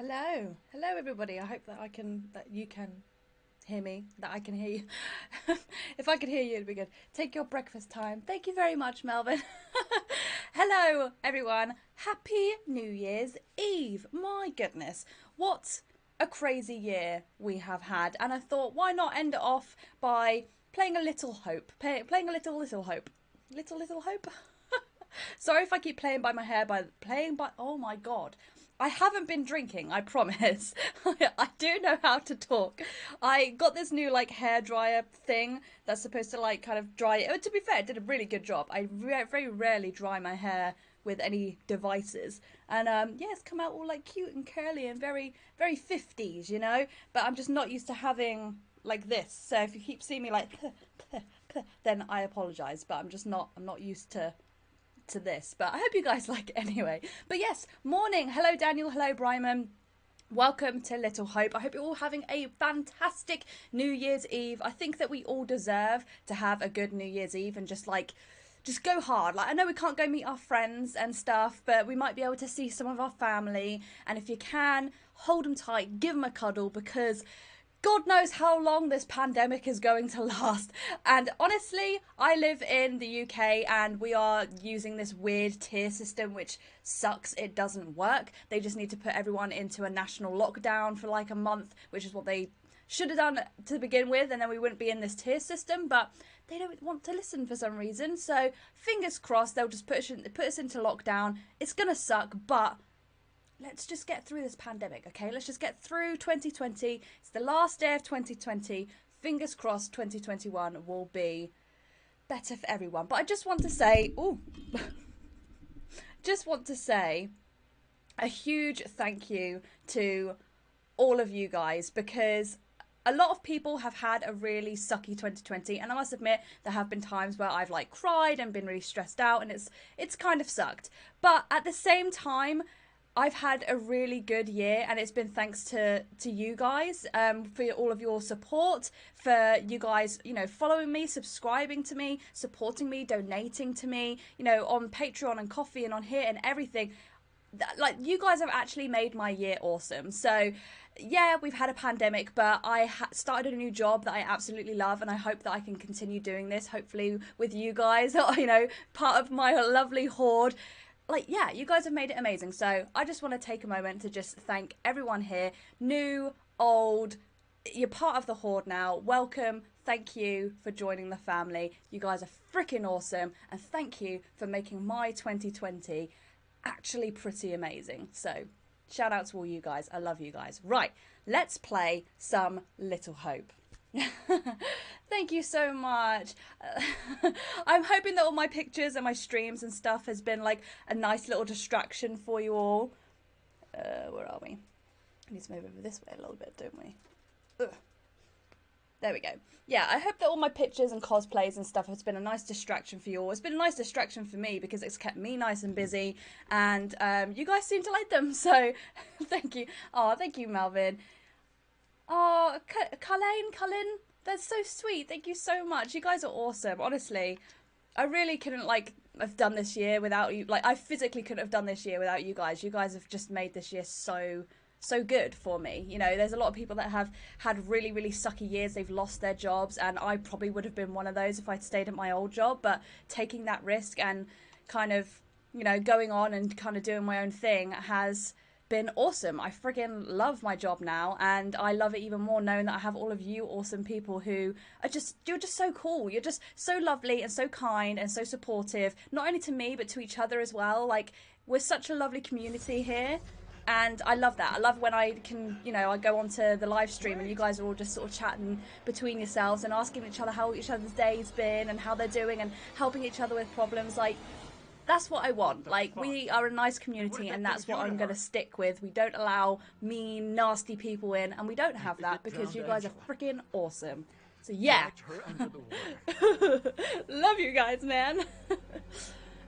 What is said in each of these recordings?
Hello. Hello everybody. I hope that you can hear me, that I can hear you. If I could hear you, it'd be good. Take your breakfast time. Thank you very much, Melvin. Hello everyone. Happy New Year's Eve. My goodness. What a crazy year we have had. And I thought, why not end it off by playing a little hope. Playing a little hope. Little hope. Sorry if I keep playing by my hair oh my god. I haven't been drinking, I promise. I do know how to talk. I got this new like hair dryer thing that's supposed to like kind of dry it. To be fair, it did a really good job. I very rarely dry my hair with any devices. And yeah, it's come out all like cute and curly and very 50s, you know? But I'm just not used to having like this. So if you keep seeing me like then I apologize, but I'm not used to this, but I hope you guys like it anyway. But yes, morning. Hello Daniel, hello Bryman. Welcome to Little Hope. I hope you're all having a fantastic New Year's Eve. I think that we all deserve to have a good New Year's Eve and just go hard. Like, I know we can't go meet our friends and stuff, but we might be able to see some of our family. And if you can, hold them tight, give them a cuddle, because God knows how long this pandemic is going to last. And honestly, I live in the UK and we are using this weird tier system which sucks. It doesn't work. They just need to put everyone into a national lockdown for like a month, which is what they should have done to begin with, and then we wouldn't be in this tier system, but they don't want to listen for some reason. So fingers crossed they'll just put us into lockdown. It's gonna suck, but let's just get through this pandemic, okay? Let's just get through 2020. It's the last day of 2020. Fingers crossed 2021 will be better for everyone. But I just want to say, just want to say a huge thank you to all of you guys, because a lot of people have had a really sucky 2020, and I must admit there have been times where I've like cried and been really stressed out, and it's kind of sucked. But at the same time, I've had a really good year, and it's been thanks to you guys, for all of your support, for you guys, you know, following me, subscribing to me, supporting me, donating to me, you know, on Patreon and Coffee and on here and everything. Like, you guys have actually made my year awesome. So yeah, we've had a pandemic, but I started a new job that I absolutely love, and I hope that I can continue doing this, hopefully with you guys, you know, part of my lovely horde. Like, yeah, you guys have made it amazing. So I just want to take a moment to just thank everyone here, new, old. You're part of the horde now. Welcome. Thank you for joining the family. You guys are freaking awesome, and thank you for making my 2020 actually pretty amazing. So shout out to all you guys. I love you guys. Right, let's play some Little Hope. Thank you so much. I'm hoping that all my pictures and my streams and stuff has been like a nice little distraction for you all. Where are we? We need to move over this way a little bit, don't we? Ugh. There we go. Yeah, I hope that all my pictures and cosplays and stuff has been a nice distraction for you all. It's been a nice distraction for me because it's kept me nice and busy, and you guys seem to like them, so thank you. Oh, thank you, Melvin. Oh, Cullen, that's so sweet. Thank you so much. You guys are awesome. Honestly, I really couldn't like have done this year without you. Like, I physically couldn't have done this year without you guys. You guys have just made this year so good for me. You know, there's a lot of people that have had really sucky years. They've lost their jobs, and I probably would have been one of those if I'd stayed at my old job. But taking that risk and kind of, you know, going on and kind of doing my own thing has been awesome. I freaking love my job now, and I love it even more knowing that I have all of you awesome people who are you're just so cool. You're just so lovely and so kind and so supportive, not only to me but to each other as well. Like, we're such a lovely community here, and I love that. I love when I can, you know, I go onto the live stream and you guys are all just sort of chatting between yourselves and asking each other how each other's day's been and how they're doing and helping each other with problems. Like, that's what I want. Like, we are a nice community, and that's what I'm going to stick with. We don't allow mean, nasty people in, and we don't have that because you guys are freaking awesome. So yeah. Love you guys, man.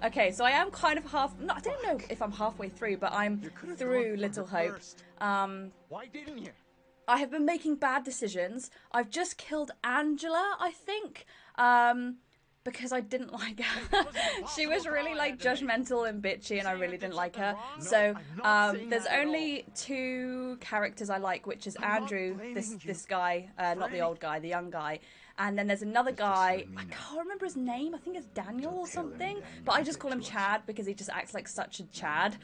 Okay, so I am kind of I don't know if I'm halfway through, but I'm through Little Hope. Why didn't you? I have been making bad decisions. I've just killed Angela, I think. because I didn't like her. It wasn't She impossible was for really all I like had to make. judgmental and bitchy, and I Saying really did didn't like something her. wrong? No, So I'm not saying there's that at all. only two characters I like, which is I'm not Andrew, blaming this you this guy, for not the any- old guy, the young guy, and then there's another It's just you guy. and me I now. can't remember his name. I think it's Daniel Don't or tell them, something, Dad, but you I did just call him to us. Chad because he just acts like such a Chad.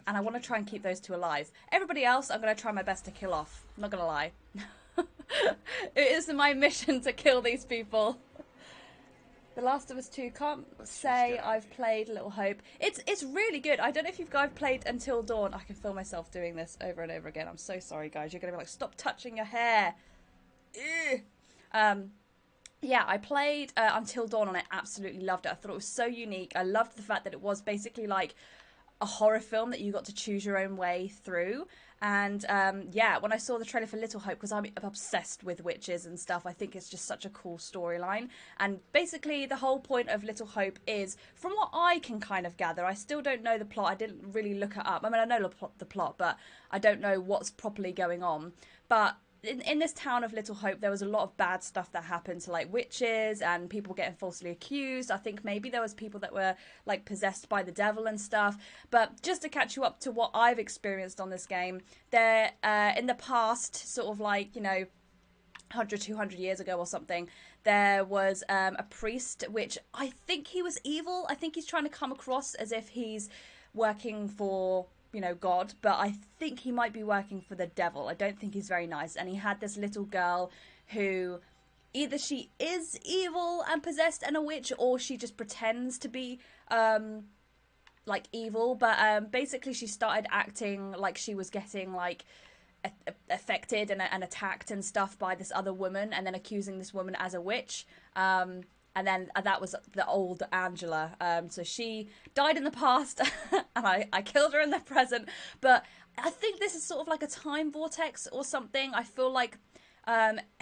And I want to try and keep those two alive. Everybody else, I'm going to try my best to kill off. I'm not going to lie. It is my mission to kill these people. The Last of Us 2, can't say I've played Little Hope. It's really good. I don't know if you guys played Until Dawn. I can feel myself doing this over and over again. I'm so sorry, guys. You're going to be like, stop touching your hair. Ew. Yeah, I played Until Dawn and I absolutely loved it. I thought it was so unique. I loved the fact that it was basically like a horror film that you got to choose your own way through. And yeah, when I saw the trailer for Little Hope, because I'm obsessed with witches and stuff, I think it's just such a cool storyline. And basically the whole point of Little Hope is, from what I can kind of gather, I still don't know the plot. I didn't really look it up. I mean, I know the plot, but I don't know what's properly going on. But in this town of Little Hope, there was a lot of bad stuff that happened to like witches and people getting falsely accused. I think maybe there was people that were like possessed by the devil and stuff. But just to catch you up to what I've experienced on this game, there in the past, sort of like, you know, 100, 200 years ago or something, there was a priest, which I think he was evil. I think he's trying to come across as if he's working for, you know, God, but I think he might be working for the devil. I don't think he's very nice. And he had this little girl who either she is evil and possessed and a witch, or she just pretends to be like evil. But basically she started acting like she was getting like affected and attacked and stuff by this other woman, and then accusing this woman as a witch. And then that was the old Angela. So she died in the past, and I killed her in the present. But I think this is sort of like a time vortex or something. I feel like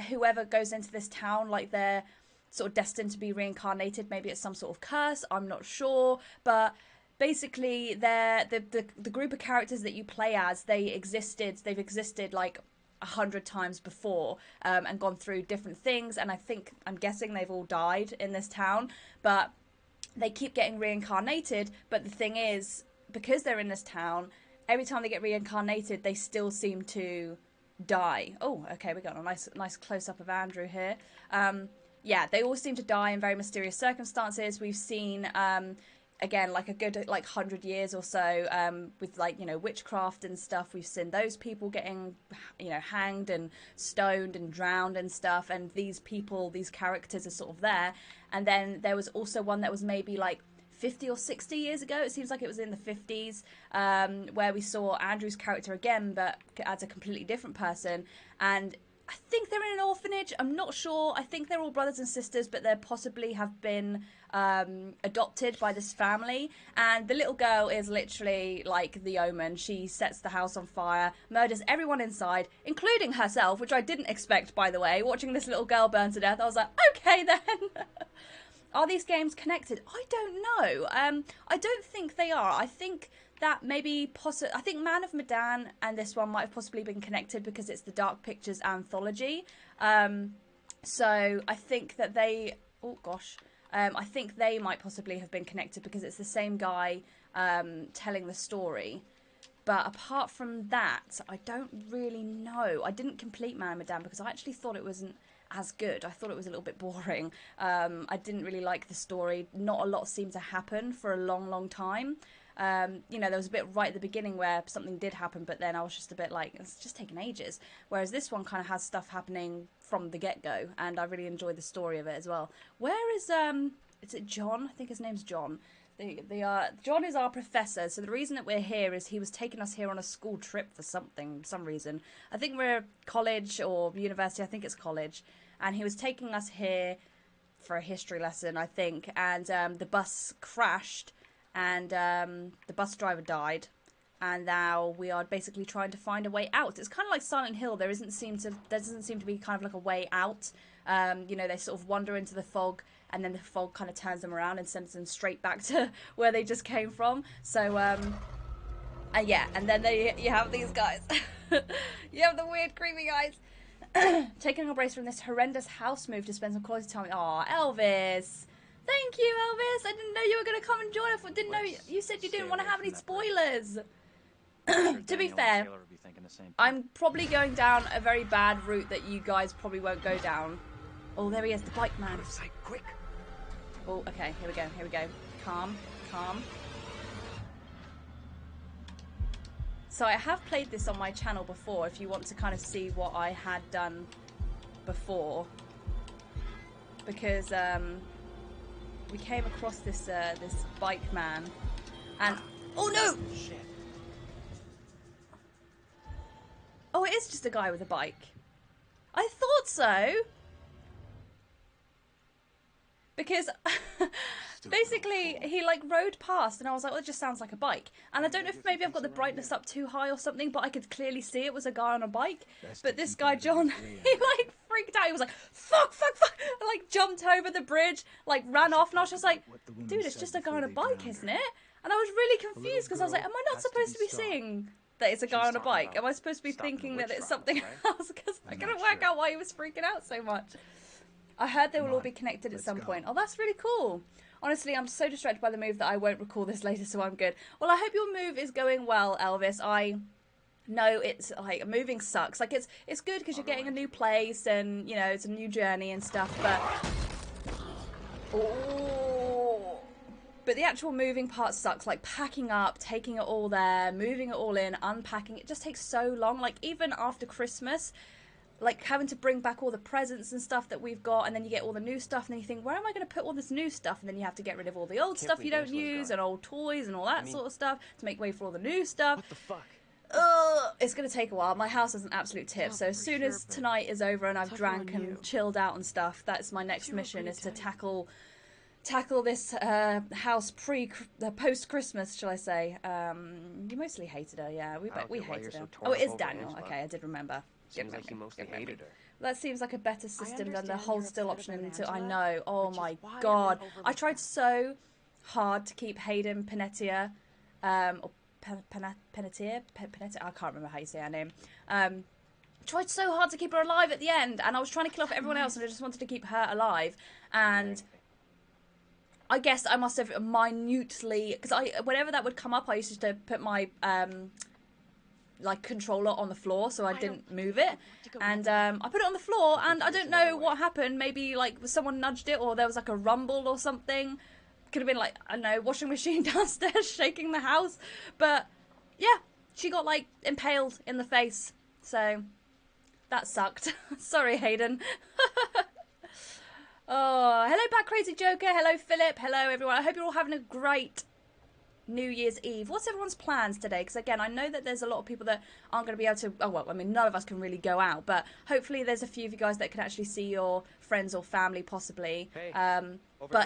whoever goes into this town, like they're sort of destined to be reincarnated. Maybe it's some sort of curse. I'm not sure, but basically the group of characters that you play as, they've existed like 100 times before, and gone through different things, and I'm guessing they've all died in this town, but they keep getting reincarnated. But the thing is, because they're in this town, every time they get reincarnated they still seem to die. Oh, okay, we got a nice close-up of Andrew here. Yeah, they all seem to die in very mysterious circumstances. We've seen again, like a good like 100 years or so, with like, you know, witchcraft and stuff. We've seen those people getting, you know, hanged and stoned and drowned and stuff, and these characters are sort of there. And then there was also one that was maybe like 50 or 60 years ago. It seems like it was in the 50s, where we saw Andrew's character again, but as a completely different person. And I think they're in an orphanage. I'm not sure. I think they're all brothers and sisters, but they possibly have been adopted by this family. And the little girl is literally like the Omen. She sets the house on fire, murders everyone inside, including herself, which I didn't expect, by the way. Watching this little girl burn to death, I was like, okay then. Are these games connected? I don't know. I don't think they are. I think that maybe I think Man of Medan and this one might have possibly been connected because it's the Dark Pictures Anthology. So I think that they... Oh, gosh. I think they might possibly have been connected because it's the same guy telling the story. But apart from that, I don't really know. I didn't complete Man of Medan because I actually thought it wasn't as good. I thought it was a little bit boring. I didn't really like the story. Not a lot seemed to happen for a long time. You know, there was a bit right at the beginning where something did happen, but then I was just a bit like, it's just taking ages. Whereas this one kind of has stuff happening from the get-go, and I really enjoyed the story of it as well. Where is it John? I think his name's John. John is our professor, so the reason that we're here is he was taking us here on a school trip for some reason. I think we're college or university, I think it's college, and he was taking us here for a history lesson, I think, and the bus crashed, and the bus driver died, and now we are basically trying to find a way out. It's kind of like Silent Hill. There doesn't seem to be kind of like a way out. You know, they sort of wander into the fog, and then the fog kind of turns them around and sends them straight back to where they just came from. So, yeah, and then you have these guys. You have the weird, creepy guys. Taking a break from this horrendous house move to spend some quality time with... Aw, Elvis! Thank you, Elvis. I didn't know you were going to come and join us. I didn't know you said you didn't want to have any spoilers. To be fair, I'm probably going down a very bad route that you guys probably won't go down. Oh, there he is, the bike man. Quick. Oh, okay, here we go, here we go. Calm, calm. So I have played this on my channel before, if you want to kind of see what I had done before. Because we came across this this bike man, and oh no! Shit. Oh, it is just a guy with a bike. I thought so. Because basically he like rode past and I was like, well, it just sounds like a bike. And I don't know if maybe I've got the brightness up too high or something, but I could clearly see it was a guy on a bike. But this guy, John, he like freaked out. He was like, fuck, fuck, fuck. And, like jumped over the bridge, like ran off. And I was just like, dude, it's just a guy on a bike, isn't it? And I was really confused because I was like, am I not supposed to be seeing that it's a guy on a bike? Am I supposed to be thinking that it's something else? Because I couldn't work out why he was freaking out so much. I heard they will all be connected at some point. Oh, that's really cool. Honestly, I'm so distracted by the move that I won't recall this later, so I'm good. Well, I hope your move is going well, Elvis. I know it's like moving sucks. Like it's good because you're getting a new place and you know it's a new journey and stuff. But the actual moving part sucks. Like packing up, taking it all there, moving it all in, unpacking. It just takes so long. Like even after Christmas. Like having to bring back all the presents and stuff that we've got, and then you get all the new stuff, and then you think, where am I going to put all this new stuff? And then you have to get rid of all the old stuff you don't use, and old toys and all that sort of stuff to make way for all the new stuff. What the fuck? It's going to take a while. My house is an absolute tip, so as soon as tonight is over and I've drank and chilled out and stuff, that's my next mission, is to tackle this house post Christmas, shall I say? You mostly hated her, yeah. We hated her. Oh, it is Daniel. Okay, I did remember. Seems like you mostly hated her. That seems like a better system than the hold still option until I know. Oh my god. I tried so hard to keep Hayden Panettiere, or Panettiere? I can't remember how you say her name. Tried so hard to keep her alive at the end, and I was trying to kill off everyone else, and I just wanted to keep her alive. And I guess I must have minutely, because whenever that would come up, I used to put my like controller on the floor so I didn't move it, and I put it on the floor and I don't know what happened. Maybe like someone nudged it or there was like a rumble or something. Could have been like, I don't know, washing machine downstairs shaking the house. But yeah, she got like impaled in the face, so that sucked. Sorry, Hayden. Oh, hello back, Crazy Joker. Hello, Philip. Hello, everyone. I hope you're all having a great New Year's Eve. What's everyone's plans today? Because again, I know that there's a lot of people that aren't going to be able to, oh well, I mean, none of us can really go out, but hopefully there's a few of you guys that can actually see your friends or family possibly. But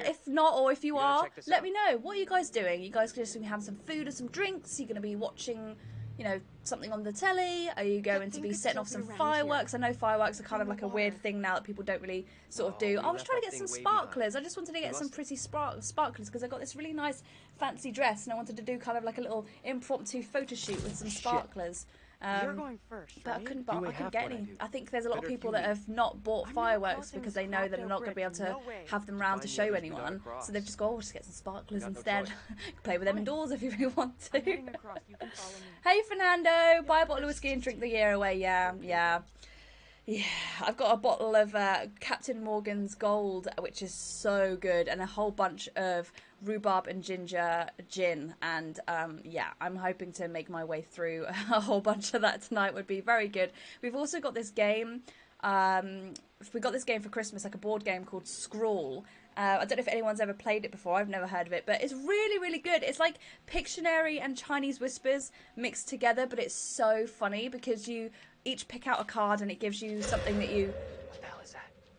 here. if not, or if you are, check this let out. me know. What are you guys doing? You guys just going to have some food or some drinks? You're going to be watching, you know, something on the telly? Are you going to be setting off some fireworks? I know fireworks are kind of like a weird thing now that people don't really sort of do. I was trying to get some sparklers. I just wanted to get some pretty sparklers because I got this really nice fancy dress and I wanted to do kind of like a little impromptu photo shoot with some sparklers. You're going first, but I right? couldn't get any. I think there's a lot of people that have not bought fireworks because they know that they're not going to be able to have them round to show anyone. So they've just gone, oh, we'll just get some sparklers instead. Play with them indoors if you really want to. Hey, Fernando, buy a bottle of whiskey and drink the year away. Yeah. I've got a bottle of Captain Morgan's Gold, which is so good, and a whole bunch of rhubarb and ginger gin, and yeah, I'm hoping to make my way through a whole bunch of that tonight. Would be very good. We've also got this game, we got this game for Christmas, like a board game called Scrawl. I don't know if anyone's ever played it before. I've never heard of it, but it's really, really good. It's like Pictionary and Chinese Whispers mixed together, but it's so funny because you each pick out a card and it gives you something that you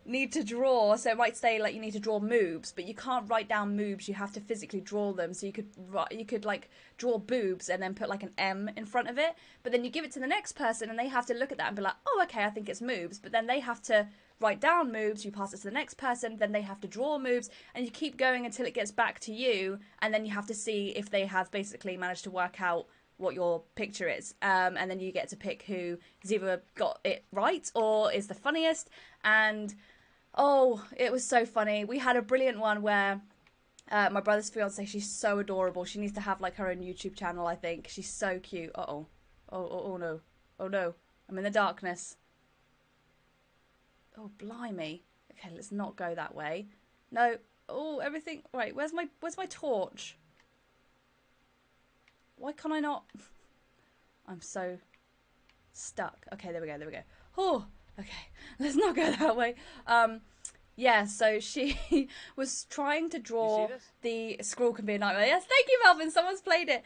need to draw. So it might say like you need to draw moobs, but you can't write down moobs. You have to physically draw them. So you could like draw boobs and then put like an M in front of it. But then you give it to the next person and they have to look at that and be like, oh, okay, I think it's moobs. But then they have to write down moves, you pass it to the next person, then they have to draw moves, and you keep going until it gets back to you, and then you have to see if they have basically managed to work out what your picture is, and then you get to pick who has either got it right or is the funniest. And Oh, it was so funny. We had a brilliant one where my brother's fiance, she's so adorable. She needs to have like her own YouTube channel, I think. She's so cute. Uh-oh. Oh no. Oh no. I'm in the darkness. Oh, blimey. Okay, let's not go that way. No. Oh, everything. Right, where's my torch? Why can't I not? I'm so stuck. Okay, there we go. Oh, okay. Let's not go that way. Yeah, so she was trying to draw the Scroll Can Be a Nightmare. Yes, thank you, Melvin. Someone's played it.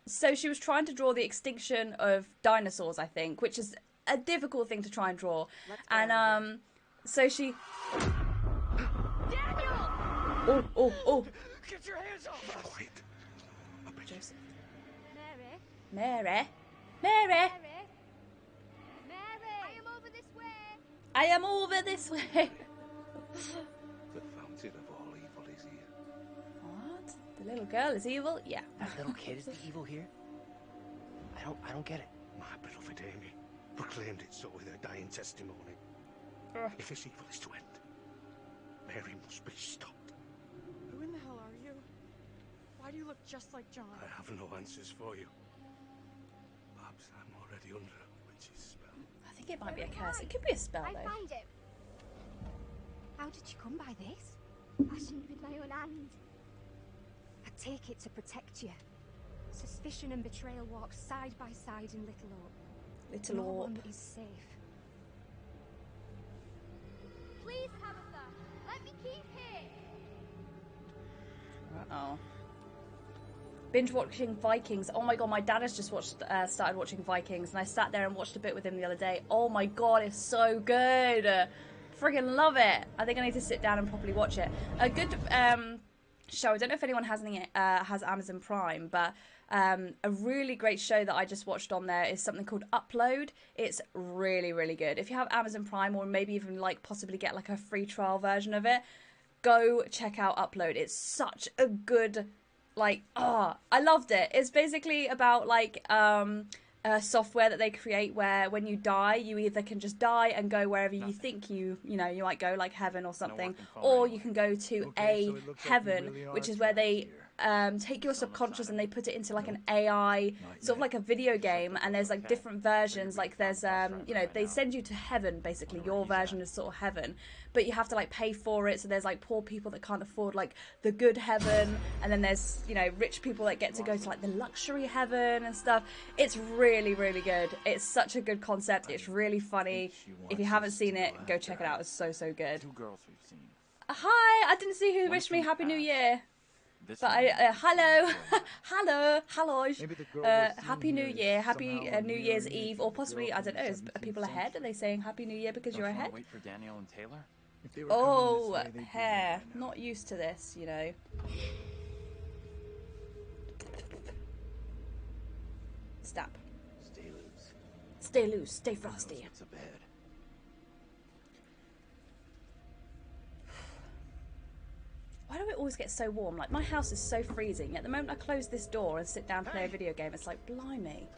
So she was trying to draw the extinction of dinosaurs, I think, which is a difficult thing to try and draw. And so she. Daniel! Oh! Get your hands off us! Joseph. Mary? Mary. Mary? Mary! I am over this way! I am over this way. The fountain of all evil is here. What? The little girl is evil? Yeah. That little kid is the evil here? I don't get it. My beloved Amy proclaimed it so with her dying testimony. If this evil is to end, Mary must be stopped. Who in the hell are you? Why do you look just like John? I have no answers for you. Perhaps I'm already under a witch's spell. I think it might be a curse. It could be a spell, I though. find it. How did you come by this? Fashioned with my own hand. I take it to protect you. Suspicion and betrayal walk side by side in Little Orp. Little No Orp. one is safe. Please, Tabitha, let me keep here. Uh-oh. Binge watching Vikings. Oh my god, my dad has just started watching Vikings, and I sat there and watched a bit with him the other day. Oh my god, it's so good. Friggin' love it. I think I need to sit down and properly watch it. A good show. I don't know if anyone has Amazon Prime, but a really great show that I just watched on there is something called Upload. It's really, really good. If you have Amazon Prime, or maybe even like possibly get like a free trial version of it, go check out Upload. It's such a good, I loved it. It's basically about like software that they create where when you die, you either can just die and go wherever you think you might go, like heaven or something, or you can go to heaven, which is where they take your subconscious and they put it into like an AI, sort of like a video game, and there's like different versions. Like there's they send you to heaven, basically your version is sort of heaven, but you have to like pay for it. So there's like poor people that can't afford like the good heaven, and then there's rich people that get to go to like the luxury heaven and stuff. It's really, really good. It's such a good concept. It's really funny. If you haven't seen it, go check it out. It's so good. Two girls we've seen. Hi, I didn't see who wished me Happy New Year. But hello, hello, Happy New Year, Happy New Year's Eve, or possibly, I don't know, are people ahead? Are they saying Happy New Year because you're ahead? Wait for Daniel and Taylor? Oh, hair, not used to this, Stop. Stay loose. Stay loose, stay frosty. It's a bed. Why do it always get so warm? Like, my house is so freezing. At the moment I close this door and sit down and play a video game, it's like, blimey.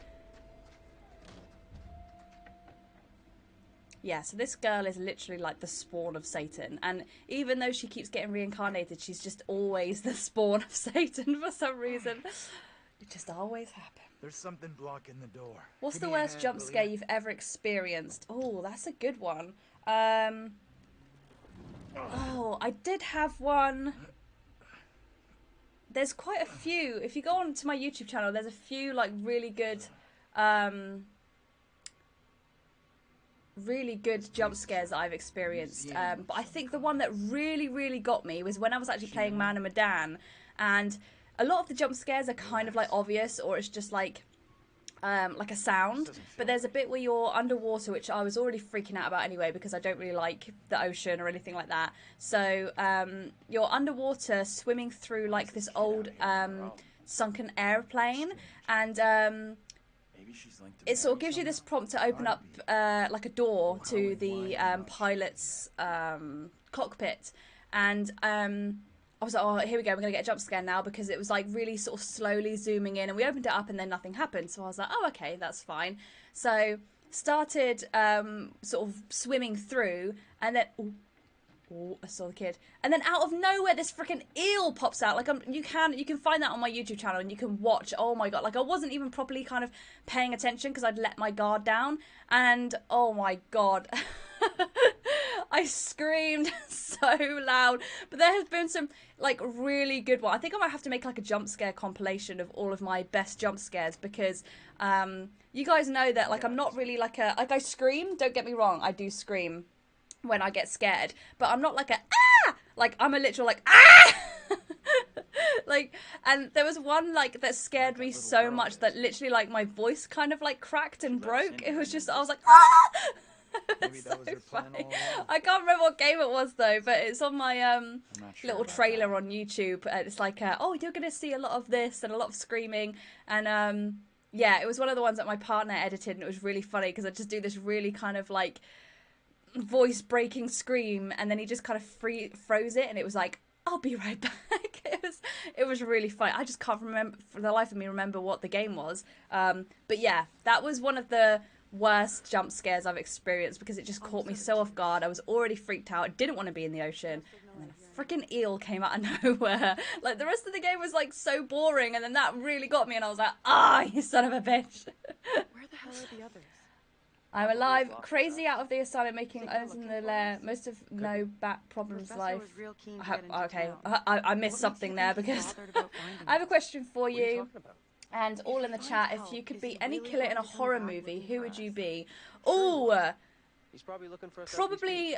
Yeah, so this girl is literally like the spawn of Satan. And even though she keeps getting reincarnated, she's just always the spawn of Satan for some reason. It just always happens. There's something blocking the door. What's Give the me a worst hand, jump will scare ya? you've ever experienced? Oh, that's a good one. Oh, I did have one. There's quite a few. If you go on to my YouTube channel, there's a few like really good jump scares that I've experienced. But I think the one that really, really got me was when I was actually playing Man and Medan, and a lot of the jump scares are kind of like obvious, or it's just like a sound, but there's a bit where you're underwater, which I was already freaking out about anyway because I don't really like the ocean or anything like that. So you're underwater swimming through like this old sunken airplane, and it sort of gives you this prompt to open up like a door to the pilot's cockpit, and I was like, oh, here we go, we're going to get a jump scare now, because it was like really sort of slowly zooming in, and we opened it up and then nothing happened. So I was like, oh, okay, that's fine. So started sort of swimming through, and then oh, I saw the kid, and then out of nowhere this freaking eel pops out. Like you can find that on my YouTube channel, and you can watch. Oh my god, like I wasn't even properly kind of paying attention because I'd let my guard down, and oh my god. I screamed so loud. But there has been some like really good one. I think I might have to make like a jump scare compilation of all of my best jump scares, because you guys know that like I'm not really like I scream, don't get me wrong, I do scream when I get scared, but I'm not like a like I'm a literal like like, and there was one like that scared me so much that literally like my voice kind of like cracked and broke. It was just, I was like Maybe that was their plan all along. I can't remember what game it was though, but it's on my I'm not sure little about trailer that. on YouTube. It's like oh, you're gonna see a lot of this and a lot of screaming, and yeah, it was one of the ones that my partner edited, and it was really funny because I just do this really kind of like voice breaking scream, and then he just kind of froze it, and it was like, I'll be right back. It was really funny. I just can't remember for the life of me what the game was. But yeah, that was one of the worst jump scares I've experienced because it just caught me so off guard. I was already freaked out. I didn't want to be in the ocean, and then a freaking eel came out of nowhere. Like the rest of the game was like so boring, and then that really got me, and I was like, you son of a bitch. Where the hell are the others? I'm alive, crazy out of the asylum, making others in the lair. Most of no back problems life. Okay, I missed something there because I have a question for you. And all in the chat, if you could be any killer in a horror movie, who would you be? Oh, He's probably looking for us. probably.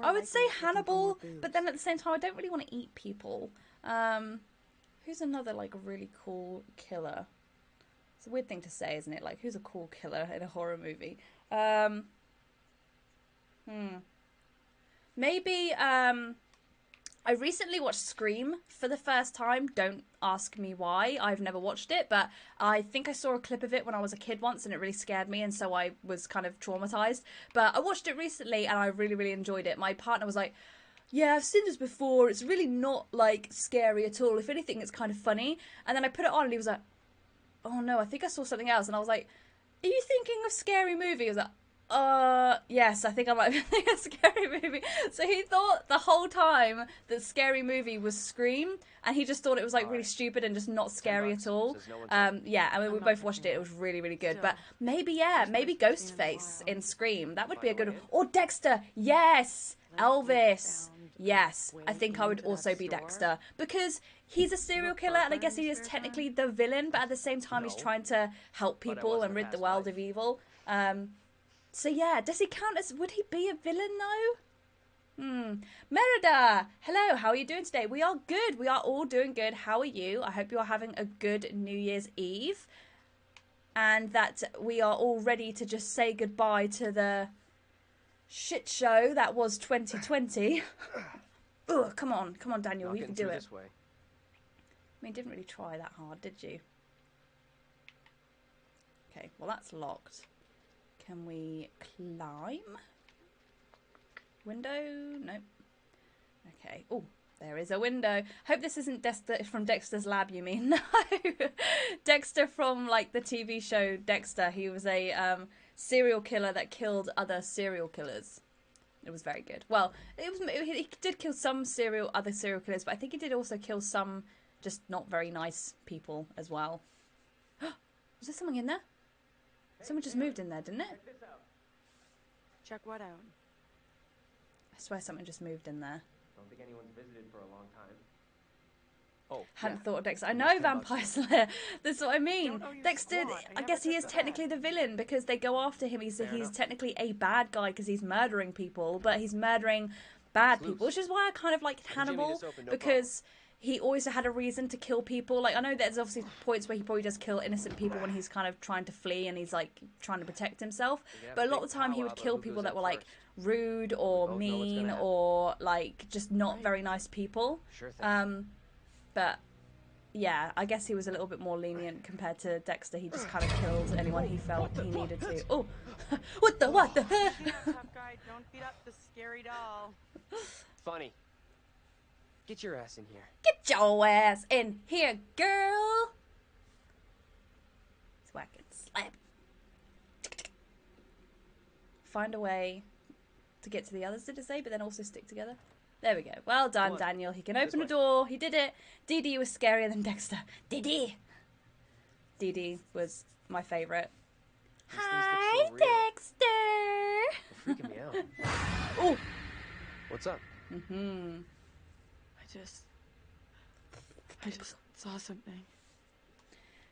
I would say Hannibal, but then at the same time, I don't really want to eat people. Who's another like really cool killer? It's a weird thing to say, isn't it? Like, who's a cool killer in a horror movie? Maybe, I recently watched Scream for the first time. Don't ask me why. I've never watched it, but I think I saw a clip of it when I was a kid once, and it really scared me, and so I was kind of traumatized. But I watched it recently, and I really, really enjoyed it. My partner was like, yeah, I've seen this before. It's really not, like, scary at all. If anything, it's kind of funny. And then I put it on, and he was like, oh no, I think I saw something else. And I was like, are you thinking of Scary Movie? He was like, yes, I think I might be thinking of Scary Movie. So he thought the whole time that Scary Movie was Scream, and he just thought it was like really stupid and just not scary at all. Yeah, I mean, we both watched it. It was really, really good. But maybe Ghostface in Scream. That would be a good one. Or Dexter. Yes. Elvis. Yes, I think I would also be Dexter, because he's a serial killer, and I guess he is technically the villain, but at the same time he's trying to help people and rid the world of evil. So yeah, does he count as, would he be a villain though? Merida, hello, how are you doing today? We are good, we are all doing good. How are you? I hope you are having a good New Year's Eve, and that we are all ready to just say goodbye to the shit show that was 2020. Ugh, come on, Daniel, you can do it. This way. I mean, didn't really try that hard, did you? Okay, well that's locked. Can we climb? Window? Nope. Okay. Oh, there is a window. Hope this isn't Dexter from Dexter's Lab, you mean? No. Dexter from, like, the TV show Dexter. He was a serial killer that killed other serial killers. It was very good. Well, he did kill some other serial killers, but I think he did also kill some just not very nice people as well. Was there something in there? Someone just moved in there, didn't it? Check what out? I swear something just moved in there. Don't think anyone's visited for a long time. Oh, Hadn't thought of Dexter. I know Vampire Slayer. That's what I mean. Dexter, I guess he is technically the villain because they go after him. He's technically a bad guy because he's murdering people, but he's murdering bad people, which is why I kind of like Hannibal, because he always had a reason to kill people. Like, I know there's obviously points where he probably does kill innocent people when he's kind of trying to flee and he's like trying to protect himself, but a lot of the time he would kill people that were like rude or mean or like just not very nice people. Sure thing. But yeah, I guess he was a little bit more lenient compared to Dexter. He just kind of killed anyone he felt he needed to. Oh, what the? Tough guy, don't beat up the scary doll. Funny. Get your ass in here. Get your ass in here, girl. Whack it, slap. find a way to get to the others, did it say? But then also stick together. There we go. Well done, Daniel. He can open a door. He did it. Dee Dee was scarier than Dexter. Dee Dee. Dee Dee was my favourite. Hi, so Dexter. You're freaking me out. Oh. What's up? Mm-hmm. I just saw something.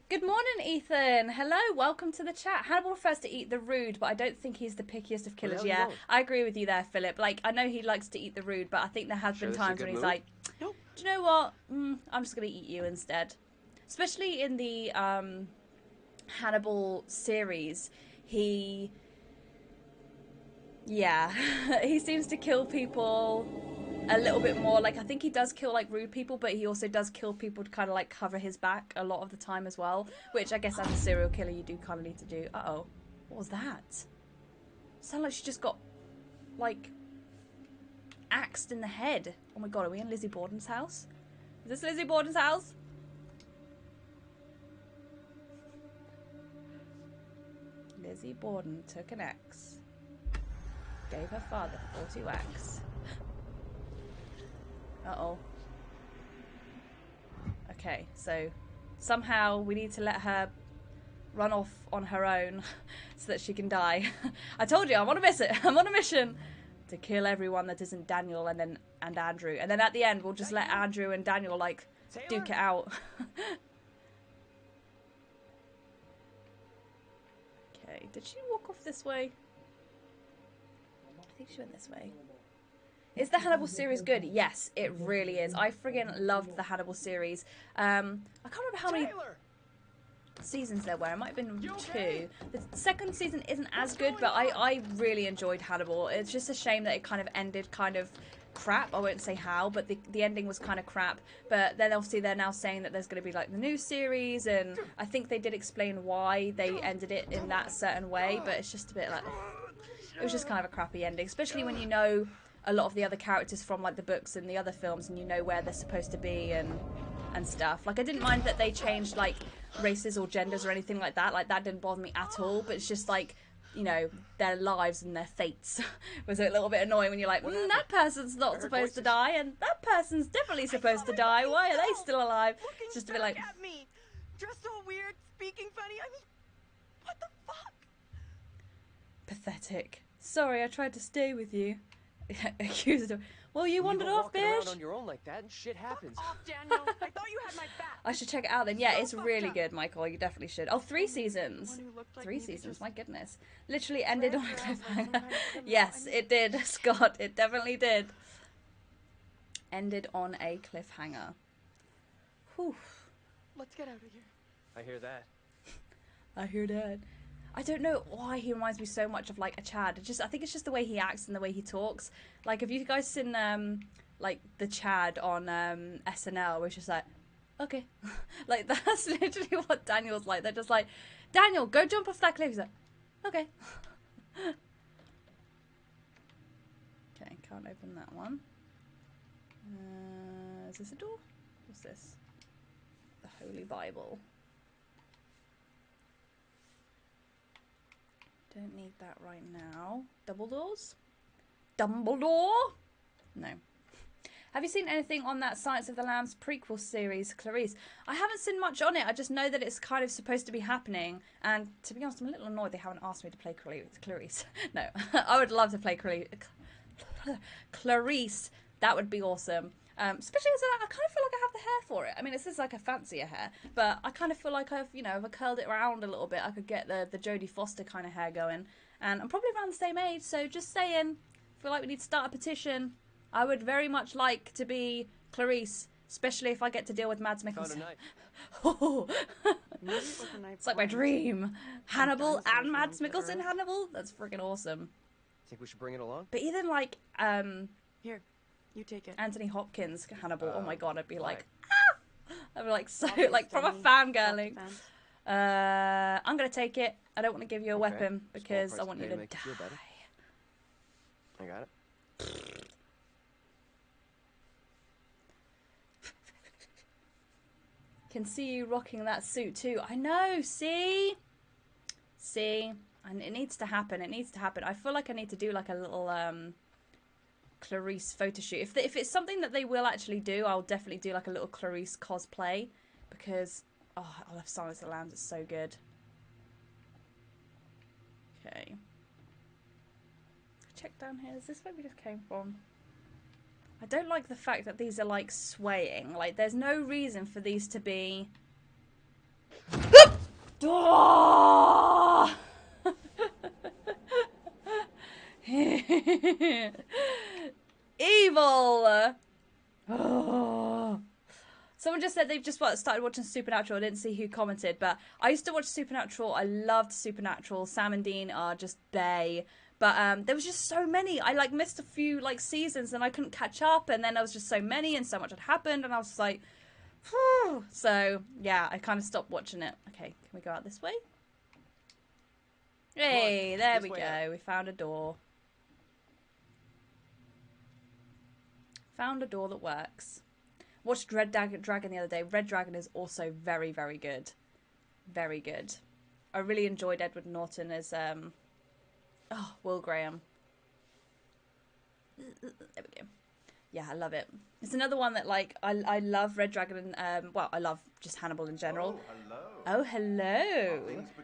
Good morning, Ethan. Hello, welcome to the chat. Hannibal refers to eat the rude, but I don't think he's the pickiest of killers. Yeah, I agree with you there, Philip. Like, I know he likes to eat the rude, but I think there has been times when he's like, do you know what? I'm just going to eat you instead. Especially in the Hannibal series, he seems to kill people a little bit more. Like, I think he does kill like rude people, but he also does kill people to kind of like cover his back a lot of the time as well, which I guess as a serial killer you do kind of need to do. Uh-oh, what was that? Sound like she just got like axed in the head. Oh my god, are we in Lizzie Borden's house? Is this Lizzie Borden's house? Lizzie Borden took an axe, gave her father 40 whacks. Uh-oh. Okay, so somehow we need to let her run off on her own so that she can die. I told you, I'm on a mission. I'm on a mission to kill everyone that isn't Daniel and Andrew. And then at the end, we'll just let Andrew and Daniel, like, duke it out. Okay, did she walk off this way? I think she went this way. Is the Hannibal series good? Yes, it really is. I friggin' loved the Hannibal series. I can't remember how many seasons there were. It might have been 2. The second season isn't as good, but I really enjoyed Hannibal. It's just a shame that it kind of ended kind of crap. I won't say how, but the ending was kind of crap. But then obviously they're now saying that there's going to be like the new series, and I think they did explain why they ended it in that certain way, but it's just a bit like, it was just kind of a crappy ending, especially when you know a lot of the other characters from like the books and the other films, and you know where they're supposed to be and stuff. Like, I didn't mind that they changed like races or genders or anything like that. Like, that didn't bother me at all. But it's just like, you know, their lives and their fates was a little bit annoying when you're like, that person's not supposed to die, and that person's definitely supposed to die. Why are they still alive? It's just a bit like, at me, dressed all weird, speaking funny. I mean, what the fuck? pathetic. Sorry, I tried to stay with you. Accused of. Well, you wandered off, bitch. On your own like that, and shit happens. Fuck off, Daniel. I thought you had my back. I should check it out then. Yeah, it's really good, Michael. You definitely should. Oh, 3 seasons. 3 seasons, my goodness. Literally ended on a cliffhanger. Yes, it did, Scott. It definitely did. Ended on a cliffhanger. Whew. Let's get out of here. I hear that. I hear that. I don't know why he reminds me so much of like a Chad. I think it's just the way he acts and the way he talks. Like, have you guys seen like the Chad on SNL, where it's just like, okay, like that's literally what Daniel's like. They're just like, Daniel, go jump off that cliff. He's like, okay. Okay, can't open that one. Is this a door? What's this? The Holy Bible. Don't need that right now. Double doors? Dumbledore? No. Have you seen anything on that Silence of the Lambs prequel series, Clarice? I haven't seen much on it. I just know that it's kind of supposed to be happening. And to be honest, I'm a little annoyed they haven't asked me to play Clarice. No, I would love to play Clarice. That would be awesome. Especially as I kind of feel like I have the hair for it. I mean, this is like a fancier hair, but I kind of feel like I've, you know, if I curled it around a little bit, I could get the Jodie Foster kind of hair going. And I'm probably around the same age, so just saying, I feel like we need to start a petition. I would very much like to be Clarice, especially if I get to deal with Mads Mikkelsen. Oh, it's like my dream. Hannibal and Mads Mikkelsen Hannibal? That's freaking awesome. Think we should bring it along? But even like, Here, you take it. Anthony Hopkins Hannibal, oh my god, I'd be like, ah! I'd be like, so, like, from a fangirling. I'm gonna take it. I don't want to give you a weapon because I want you to die. I got it. Can see you rocking that suit too. I know, see? And it needs to happen. It needs to happen. I feel like I need to do like a little Clarice photo shoot. If it's something that they will actually do, I'll definitely do like a little Clarice cosplay, because oh, I love Silence of the Lambs. It's so good. Okay. Check down here. Is this where we just came from? I don't like the fact that these are like swaying. Like there's no reason for these to be. Oh! Evil! Oh. Someone just said they've just started watching Supernatural. I didn't see who commented, but I used to watch Supernatural. I loved Supernatural. Sam and Dean are just bae. But there was just so many. I like missed a few like seasons and I couldn't catch up. And then there was just so many and so much had happened. And I was just like, whew. So yeah, I kind of stopped watching it. Okay, can we go out this way? Hey, there we go. We found a door. Found a door that works. Watched Red Dragon the other day. Red Dragon is also very, very good. Very good. I really enjoyed Edward Norton as Will Graham. There we go. Yeah, I love it. It's another one that like I love Red Dragon and well, I love just Hannibal in general. Oh, hello.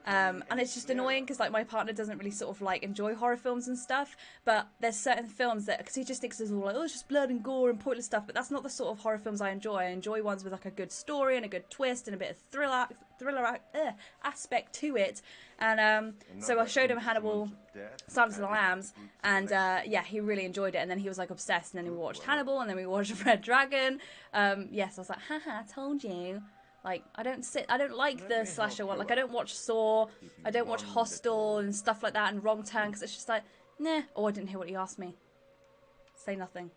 And it's just annoying because like my partner doesn't really sort of like enjoy horror films and stuff, but there's certain films that because he just thinks it's all like, oh, it's just blood and gore and pointless stuff, but that's not the sort of horror films I enjoy. I enjoy ones with like a good story and a good twist and a bit of thriller aspect to it. And so I showed him Hannibal, Silence of the Lambs, and yeah, he really enjoyed it. And then he was like obsessed. And then we watched Hannibal, and then we watched Red Dragon. Yes, I was like, haha, I told you. Like, I don't like the slasher one. Like, I don't watch Saw, I don't watch Hostel and stuff like that, and Wrong Turn, because it's just like, nah. Oh, I didn't hear what he asked me. Say nothing.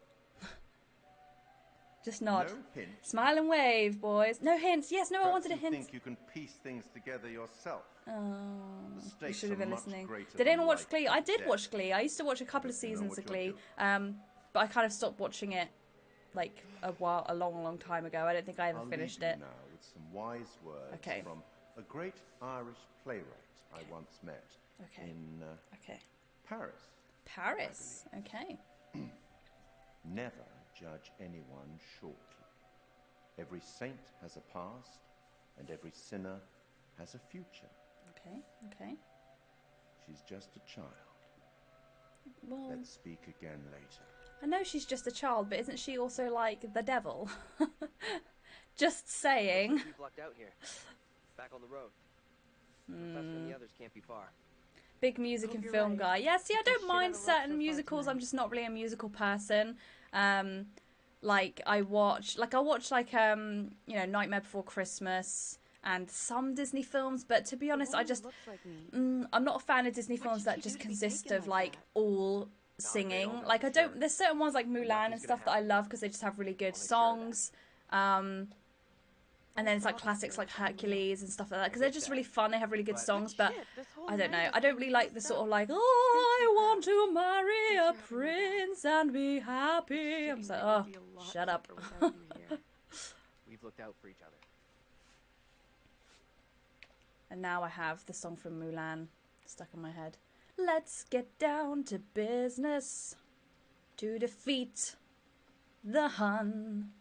Just nod. No hint. Smile and wave, boys. No hints. Yes, no, I Perhaps wanted a you hint. think you can piece things together yourself. Oh, The you stakes should have are been much listening. greater Did than anyone watch life Glee? and I did death. watch Glee. I used to watch a couple of Don't you know seasons what of you're Glee, doing? but I kind of stopped watching it like a long time ago. I don't think I ever I'll finished leave it. you now with some wise words Okay. from a great Irish playwright I once met Okay. in Okay. Paris. Paris. Okay. Never judge anyone shortly. Every saint has a past, and every sinner has a future. Okay. Okay. She's just a child. Well, Let's speak again later. I know she's just a child, but isn't she also like the devil? Just saying. We blocked out here. Back on the road. The professor and the others can't be far. Big music and you're film right. guy. Yeah, see, I Get the don't shit mind out of luck certain so far musicals. I'm tonight. just not really a musical person. Like I watch you know, Nightmare Before Christmas and some Disney films, but to be honest, I just Looks like me. I'm not a fan of Disney What films did that you just do to be consist taken of like like that? all singing. all got Like I the don't. shirt. There's certain ones like Mulan and nothing's stuff gonna that I love because they just have really good I'll make sure of songs. And then it's like classics like Hercules and stuff like that because they're just really fun. They have really good songs, but Shit, this whole I don't know. night I has don't been really like the messed sort of up. like, oh, I want to marry a Thanks for having me back. prince and be happy. I'm Shitting just like, might oh, be a lot shut up. tougher without you here. We've looked out for each other. And now I have the song from Mulan stuck in my head. Let's get down to business to defeat the Hun.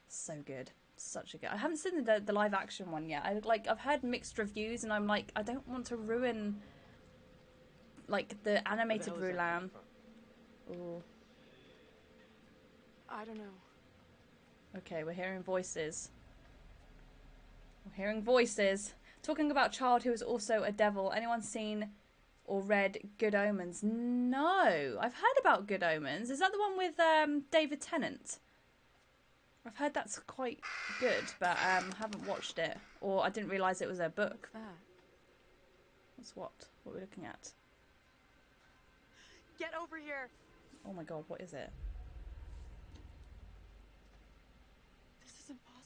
So good. Such a good. I haven't seen the live action one yet. I've heard mixed reviews and I'm like, I don't want to ruin like the animated Where the hell is that Mulan. coming Ooh. I don't know. Okay, we're hearing voices. We're hearing voices. Talking about child who is also a devil. Anyone seen or read Good Omens? No. I've heard about Good Omens. Is that the one with David Tennant? I've heard that's quite good, but haven't watched it. Or I didn't realise it was a book. That. What's what? What are we looking at? Get over here. Oh my god, what is it? This is impossible.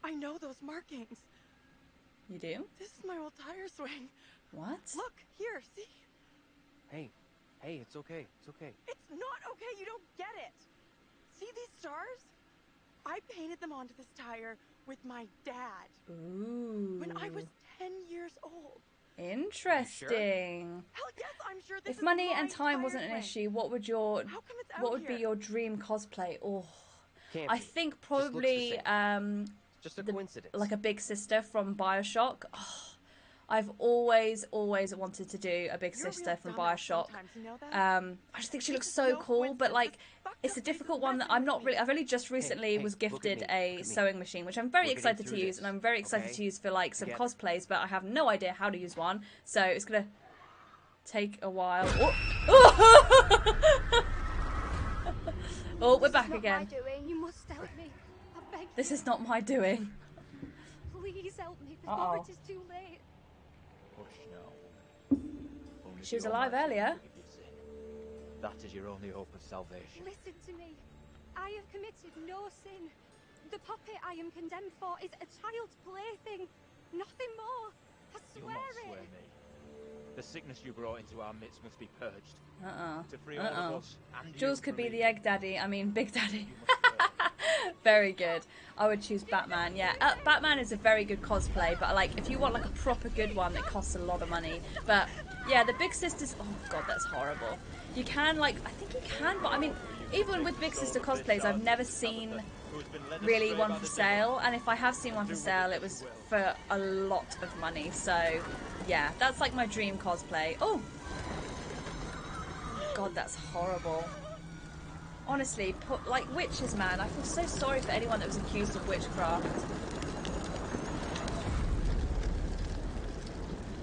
I know those markings. You do? This is my old tire swing. What? Look, here, see? Hey, it's okay. It's okay. It's not okay, you don't get it. See these stars? I painted them onto this tire with my dad. Ooh. When I was 10 years old. Interesting. Hell yes, I'm sure this If is money my and time tire wasn't an twin. issue, How come it's out what would be here? your dream cosplay? Oh, Can't I be. think Just looks the probably same. Just a coincidence. like a big sister from BioShock. Oh, I've always wanted to do a big You're a sister real from dumbass BioShock. sometimes, you know that? I just think she This looks is so no cool, but coincidence. like This fucked it's a up face difficult is one that messing I'm with not me. really. I've only just recently hey, was look at gifted me, a look at me. sewing machine, which I'm very We're excited getting to through use, this, and I'm very excited okay? to use for like some Together. cosplays, but I have no idea how to use one, so it's gonna take a while. Oh, we're back Not again. my doing. You must help me. I beg This you. is not my doing. Please help me before Uh-oh. it is too late. Hush now, woman. Only She was the alive Almighty earlier. can forgive you sin. That is your only hope of salvation. Listen to me. I have committed no sin. The puppet I am condemned for is a child's plaything. Nothing more. I You'll swear not swear it. me. The sickness you brought into our midst must be purged. Uh-uh. To free all of us and Jules you could from be the evil, egg daddy. I mean, big daddy. you must swear. Very good. I would choose Batman. Yeah, Batman is a very good cosplay, but like if you want like a proper good one, it costs a lot of money. But yeah, the Big Sisters. Oh god, that's horrible. You can like, I think you can, but I mean, even with Big Sister cosplays, I've never seen really one for sale, and if I have seen one for sale, it was for a lot of money. So yeah, that's like my dream cosplay. Oh god, that's horrible. Honestly, like witches, man. I feel so sorry for anyone that was accused of witchcraft.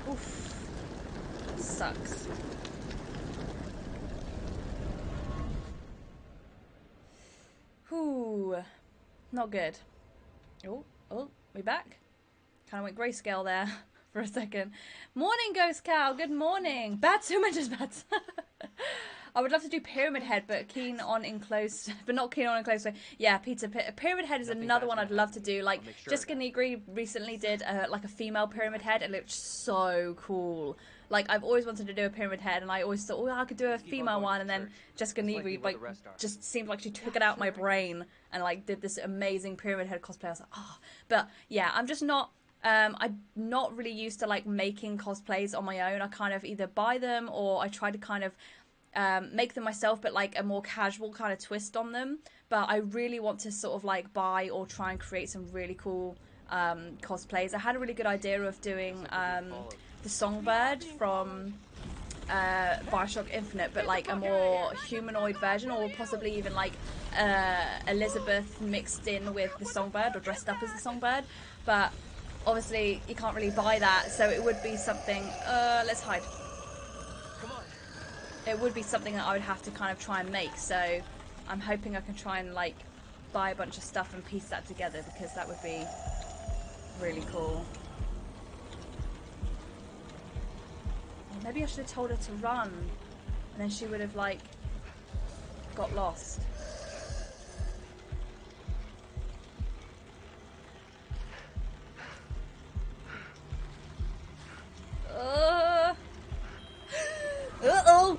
Oof. Sucks. Whew. Not good. Oh, we back? Kind of went grayscale there for a second. Morning, Ghost Cow. Good morning. Bad so much as bad. I would love to do Pyramid Head, but keen on enclosed, but not keen on enclosed. Yeah, Peter. Pyramid Head is another one I'd love to do. Like Jessica Negri recently did like a female Pyramid Head, and it looked so cool. Like I've always wanted to do a Pyramid Head, and I always thought, oh, I could do a female one, and then Jessica Negri like just seemed like she took it out my brain and like did this amazing Pyramid Head cosplay. I was like, oh, but yeah, I'm just not. I'm not really used to like making cosplays on my own. I kind of either buy them or I try to kind of make them myself, but like a more casual kind of twist on them. But I really want to sort of like buy or try and create some really cool cosplays. I had a really good idea of doing the Songbird from BioShock Infinite, but like a more humanoid version, or possibly even like Elizabeth mixed in with the Songbird or dressed up as the Songbird. But obviously you can't really buy that, so it would be something. Let's hide. It would be something that I would have to kind of try and make, so I'm hoping I can try and like buy a bunch of stuff and piece that together, because that would be really cool. Maybe I should have told her to run, and then she would have like got lost. Uh-oh!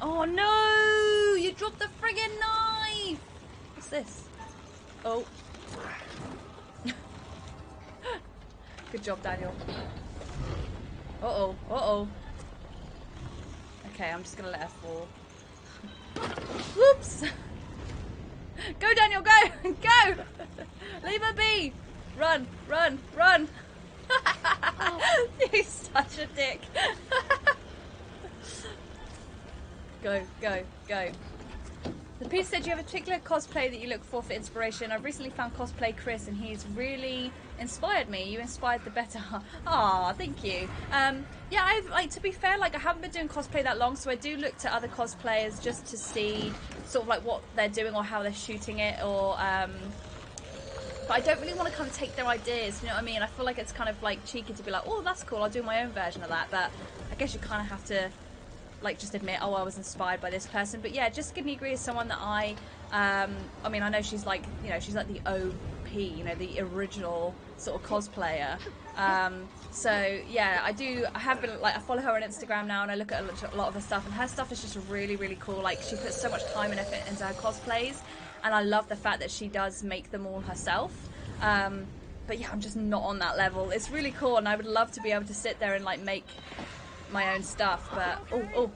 Oh no! You dropped the friggin' knife! What's this? Oh. Good job, Daniel. Uh-oh, uh-oh. Okay, I'm just gonna let her fall. Whoops! Go, Daniel, go! Go! Leave her be! Run, run, run! You're such a dick. Go, go, go. The Peter said you have a particular cosplay that you look for inspiration. I've recently found Cosplay Chris, and he's really inspired me. You inspired the better. Ah, thank you. Yeah, I've like, to be fair, like I haven't been doing cosplay that long, so I do look to other cosplayers just to see sort of like what they're doing or how they're shooting it, or but I don't really want to kind of take their ideas, you know what I mean? I feel like it's kind of like cheeky to be like, oh, that's cool, I'll do my own version of that, but I guess you kind of have to like just admit, oh, I was inspired by this person. But yeah, Jessica Negri is someone that I mean, I know she's like, you know, she's like the OP, you know, the original sort of cosplayer. So yeah, I have been like, I follow her on Instagram now, and I look at a lot of her stuff, and her stuff is just really, really cool. Like, she puts so much time and effort into her cosplays, and I love the fact that she does make them all herself. But yeah, I'm just not on that level. It's really cool, and I would love to be able to sit there and like make my own stuff, but oh,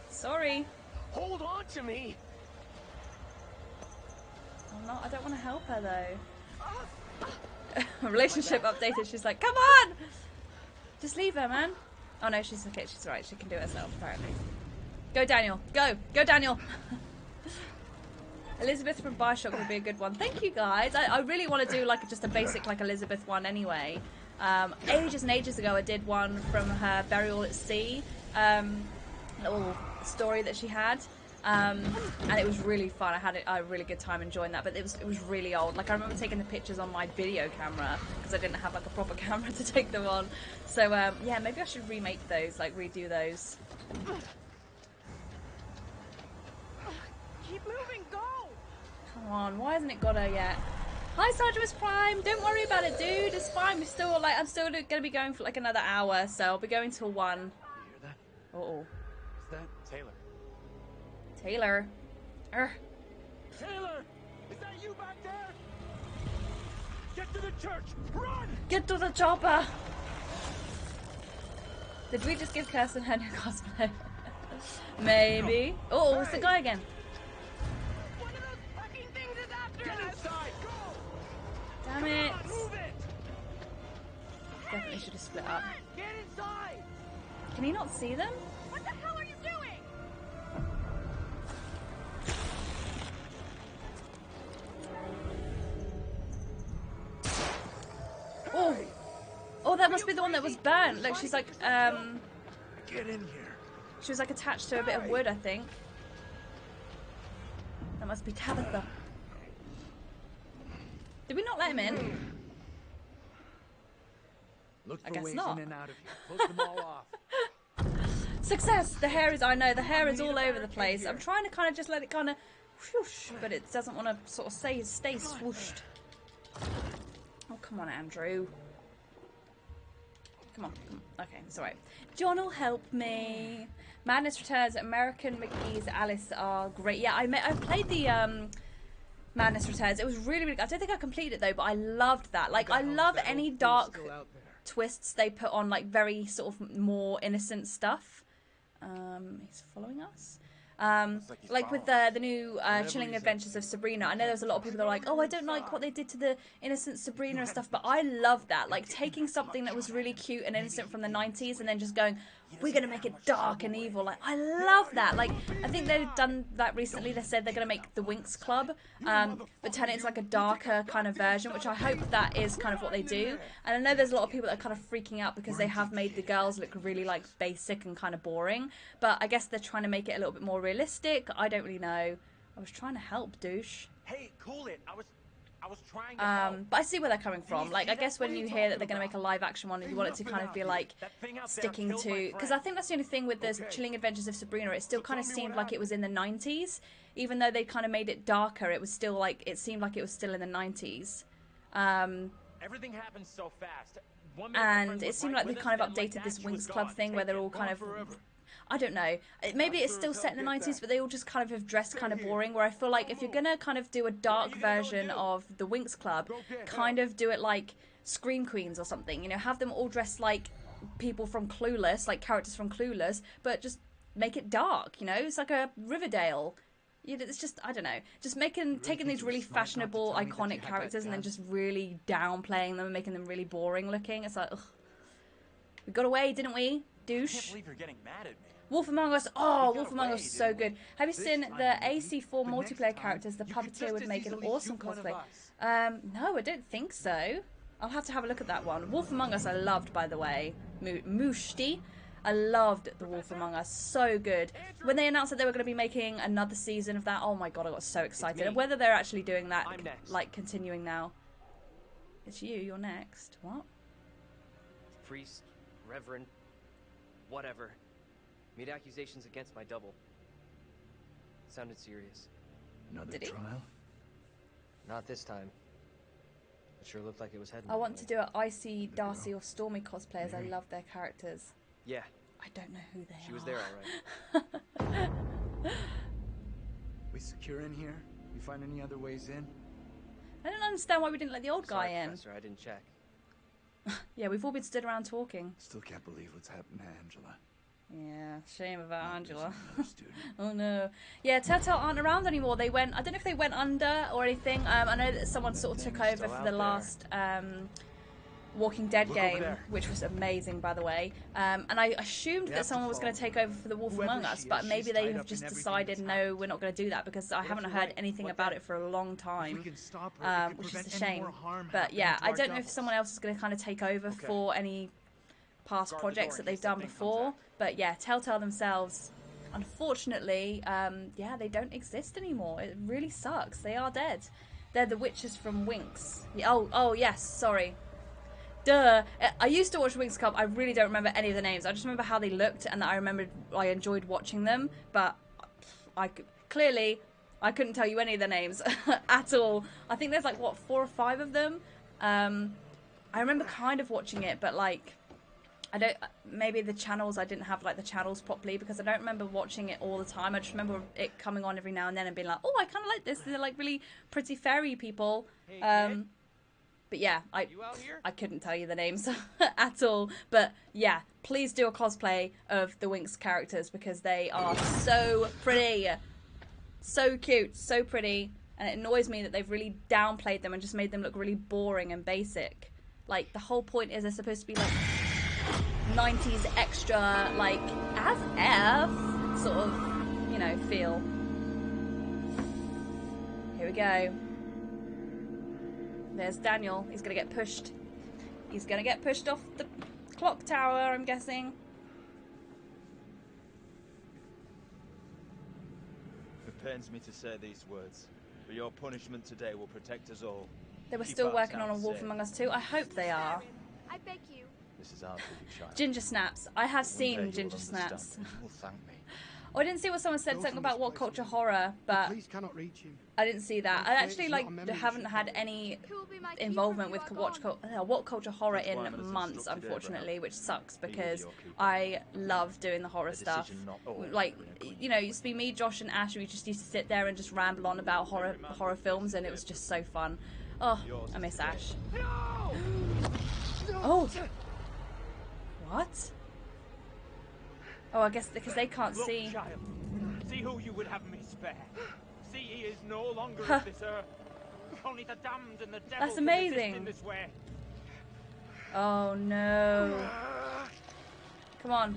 sorry. Hold on to me. I'm not. I don't want to help her though. Relationship updated. She's like, come on, just leave her, man. Oh no, she's okay. She's alright. She can do it herself, apparently. Go, Daniel. Go, Daniel. Elizabeth from Bioshock would be a good one. Thank you, guys. I really want to do like just a basic like Elizabeth one anyway. Ages and ages ago, I did one from her Burial at Sea, little story that she had. And it was really fun. I had a really good time enjoying that, but it was really old. Like, I remember taking the pictures on my video camera because I didn't have like a proper camera to take them on. So yeah, maybe I should remake those, like redo those. Keep moving, go! Come on, why hasn't it got her yet? Hi, Sergeant Prime. Don't worry about it, dude. It's fine. I'm still going to be going for like another hour, so I'll be going till 1. You hear that? Uh-oh. Is that Taylor? Taylor. Taylor! Is that you back there? Get to the church! Run! Get to the chopper! Did we just give Kirsten her new cosplay? Maybe. Oh, it's the guy again. One of those fucking things is after Get us! inside! Go! Damn it. Come on, move it! Definitely should have split up. Get inside! Can he not see them? What the hell are you doing? Oh! Oh, that must be the one that was burnt. Look, she's like, Get in here. she was like attached to a bit of wood, I think. That must be Tabitha. Did we not let him in? Look I for guess ways not. in and out of here. Push them all off. Success! The hair is, I know, the hair is all over the place. I'm trying to kind of just let it kind of whoosh, but it doesn't want to sort of stay swooshed. Oh, come on, Andrew. Come on. Okay, it's alright. John will help me. Madness Returns, American McGee's Alice are great. Yeah, I've played the Madness Returns. It was really, really good. I don't think I completed it though, but I loved that. Like, I love any dark twists they put on, like, very sort of more innocent stuff. He's following us. Like with the new Chilling Adventures of Sabrina, I know there's a lot of people that are like, oh, I don't like what they did to the innocent Sabrina and stuff, but I love that. Like, taking something that was really cute and innocent from the 90s and then just going, we're going to make it dark and evil. Like, I love that. Like, I think they've done that recently. They said they're going to make the Winx Club, but turn it into like a darker kind of version, which I hope that is kind of what they do. And I know there's a lot of people that are kind of freaking out because they have made the girls look really like basic and kind of boring, but I guess they're trying to make it a little bit more realistic. I don't really know. I was trying to help, douche. Hey, cool it. I was trying to help. But I see where they're coming from. Like, I guess when you hear that they're going to make a live action one, you want it to kind of be like sticking to, because I think that's the only thing with the Chilling Adventures of Sabrina. It still kind of seemed like it was in the 90s, even though they kind of made it darker. It was still like, it seemed like it was still in the 90s. Everything happens so fast. And it seemed like they kind of updated this Winx Club thing where they're all kind of, I don't know, maybe it's still set in the 90s, but they all just kind of have dressed kind of boring, where I feel like if you're gonna kind of do a dark version of the Winx Club, kind of do it like Scream Queens or something, you know, have them all dressed like people from Clueless, like characters from Clueless, but just make it dark, you know, it's like a Riverdale. It's just, I don't know, just taking these really fashionable, iconic characters and then just really downplaying them and making them really boring looking. It's like, ugh. We got away, didn't we, douche? I can't believe you're getting mad at me. Wolf Among Us. Oh, Wolf Among Us is so good. Have you seen the AC4 multiplayer characters? The puppeteer would make an awesome cosplay. No, I don't think so. I'll have to have a look at that one. Wolf Among Us I loved, by the way. Mushti. I loved the Wolf Among Us. So good. When they announced that they were going to be making another season of that, oh my god, I got so excited. And whether they're actually doing that, like, continuing now. It's you. You're next. What? Priest, reverend, whatever. Made accusations against my double. Sounded serious. Another Did he? trial? Not this time. It sure looked like it was heading. I want to do an Icy, Darcy, or Stormy cosplay as I love their characters. Yeah. I don't know who they are. She was there, all right. We secure in here? You find any other ways in? I don't understand why we didn't let the old guy Sorry, in. Professor, I didn't check. Yeah, we've all been stood around talking. Still can't believe what's happened to Angela. Yeah, shame about Not Angela. losing another student. Oh no. Yeah, Telltale aren't around anymore. They went, I don't know if they went under or anything. I know that someone sort of took thing's over still for the out last Walking Dead Look over game, there. which was amazing, by the way. And I assumed that have to someone was going to follow take over for The Wolf Whoever Among Us, she but is, maybe she's they tied have up just in everything decided, that's no, happened. we're not going to do that, because I if haven't you're heard right? anything What about then? it for a long If we time, can stop her, we can which is a prevent any shame. more harm But happening yeah, to I our don't know if doubles. someone else is going to kind of take over Okay. for any past Guard the projects door that in they've case that done thing comes before. out. But yeah, Telltale themselves, unfortunately, yeah, they don't exist anymore. It really sucks. They are dead. They're the witches from Winx. Yeah, oh yes, sorry. Duh. I used to watch Winx Club. I really don't remember any of the names. I just remember how they looked, and that I enjoyed watching them. But clearly I couldn't tell you any of the names at all. I think there's like what 4 or 5 of them. I remember kind of watching it, but like I don't. Maybe the channels, I didn't have like the channels properly, because I don't remember watching it all the time. I just remember it coming on every now and then and being like, oh, I kind of like this. They're like really pretty fairy people. Hey, kid. But yeah, You out here? I couldn't tell you the names at all. But yeah, please do a cosplay of the Winx characters, because they are so pretty. So cute, so pretty. And it annoys me that they've really downplayed them and just made them look really boring and basic. Like, the whole point is they're supposed to be like 90s extra, like, as F sort of, you know, feel. Here we go. There's Daniel. He's gonna get pushed. He's gonna get pushed off the clock tower, I'm guessing. It pains me to say these words, but your punishment today will protect us all. They were Keep still our working on town A Wolf safe. Among Us 2. I hope they are. I beg you. This is our tribute, child. Ginger Snaps. I have One day seen you will Ginger understand, Snaps. and you will thank me. Oh, I didn't see what someone said, Go something from about this what place culture now. horror, but Police cannot reach him. I didn't see that. I I'm afraid actually it's like not a memory haven't ship. had any Who will be my keeper involvement if with you are gone? what culture horror That's why I'm in as months, instructed, unfortunately, Abraham. which sucks He will be because your keeper. I love doing the horror A stuff. decision not all Like, in a clean you know, it used to be me, Josh, and Ash. We just used to sit there and just ramble on about horror films, and it was just so fun. Oh, I miss Ash. Oh, what? Oh, I guess because they can't Look, see. child, see who you would have me spare. See, he is no longer Huh. of this earth. Only the damned and the devil That's can exist amazing. in this way. Oh no! Come on.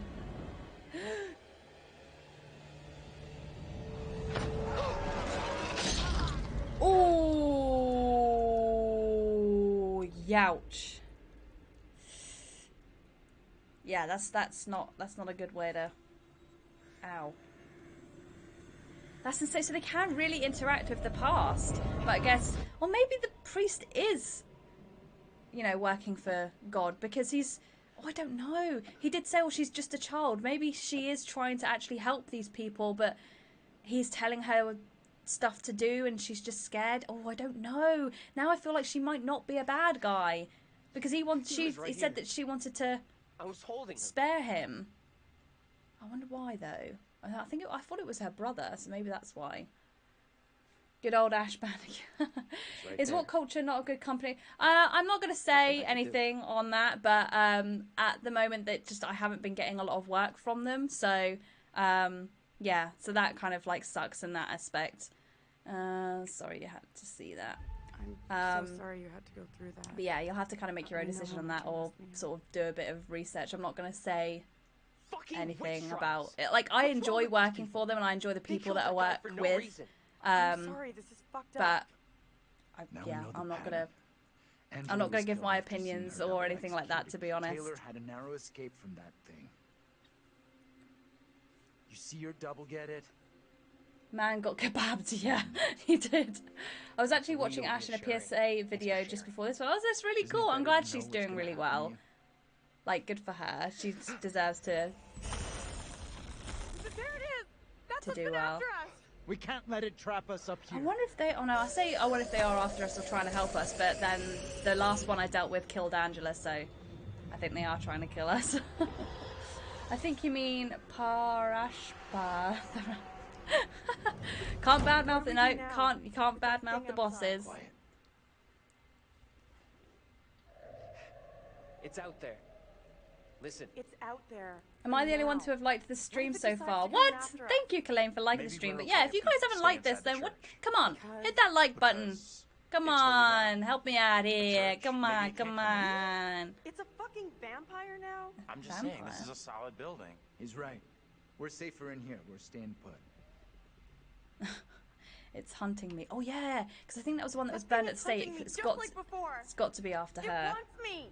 Oh, youch. Yeah, that's not a good way to. Ow. That's insane. So they can really interact with the past, but I guess, or maybe the priest is, you know, working for God, because he's. Oh, I don't know. He did say, "Oh, she's just a child." Maybe she is trying to actually help these people, but he's telling her stuff to do, and she's just scared. Oh, I don't know. Now I feel like she might not be a bad guy, because he said that she wanted to I was holding him. spare him. I wonder why though. I thought it was her brother, so maybe that's why. Good old Ash Bannigan. Is what culture not a good company? I'm not going to say anything on that, but at the moment I haven't been getting a lot of work from them, so yeah, so that kind of like sucks in that aspect. Sorry you had to see that. I'm so sorry you had to go through that. But yeah, you'll have to kind of make your own I know decision how on much that, it or must be. sort of do a bit of research. I'm not going to say Fucking anything witch about trials. it. Like, I What's wrong enjoy with these working people? for them, and I enjoy the They people killed that I that guy work for no with. reason. I'm sorry, this is fucked up. But Now we yeah, know the I'm not pattern. gonna Angela not gonna was give killed my after seeing opinions her or double anything like that, executed. to be honest. Taylor had a narrow escape from that thing. You see your double get it? Man got kebabbed, yeah, he did. I was actually watching Real Ash in a reassuring. PSA video Thanks for just sharing. before this one. Oh, that's really Isn't it cool. I'm better glad to know she's what's doing gonna really happen to well. you? Like, good for her. She deserves to There it is! That's to what's do been well. after us! We can't let it trap us up I here. wonder if they... Oh, no, I wonder if they are after us or trying to help us, but then the last one I dealt with killed Angela, so I think they are trying to kill us. I think you mean Parashpa. Can't badmouth it, no. You can't badmouth the bosses. Quiet. It's out there. Listen. It's out there. Am I the only one Now. to have liked this stream What if it so decides far? to come What? after us? Thank you, Kalain, for liking Maybe the stream. we're But yeah, okay if you if we guys haven't stay liked this, inside the then what? church. Come on, hit that like button. Because Come it's holy on, help me out here. church. Come Maybe on, you can't come come in. on. It's a fucking vampire now? I'm just saying, this Vampire. is a solid building. He's right. We're safer in here. We're staying put. It's hunting me. Oh yeah, because I think that was the one that was That thing burned at is stake. hunting me It's just got, like before. it's got to be after It her. wants me.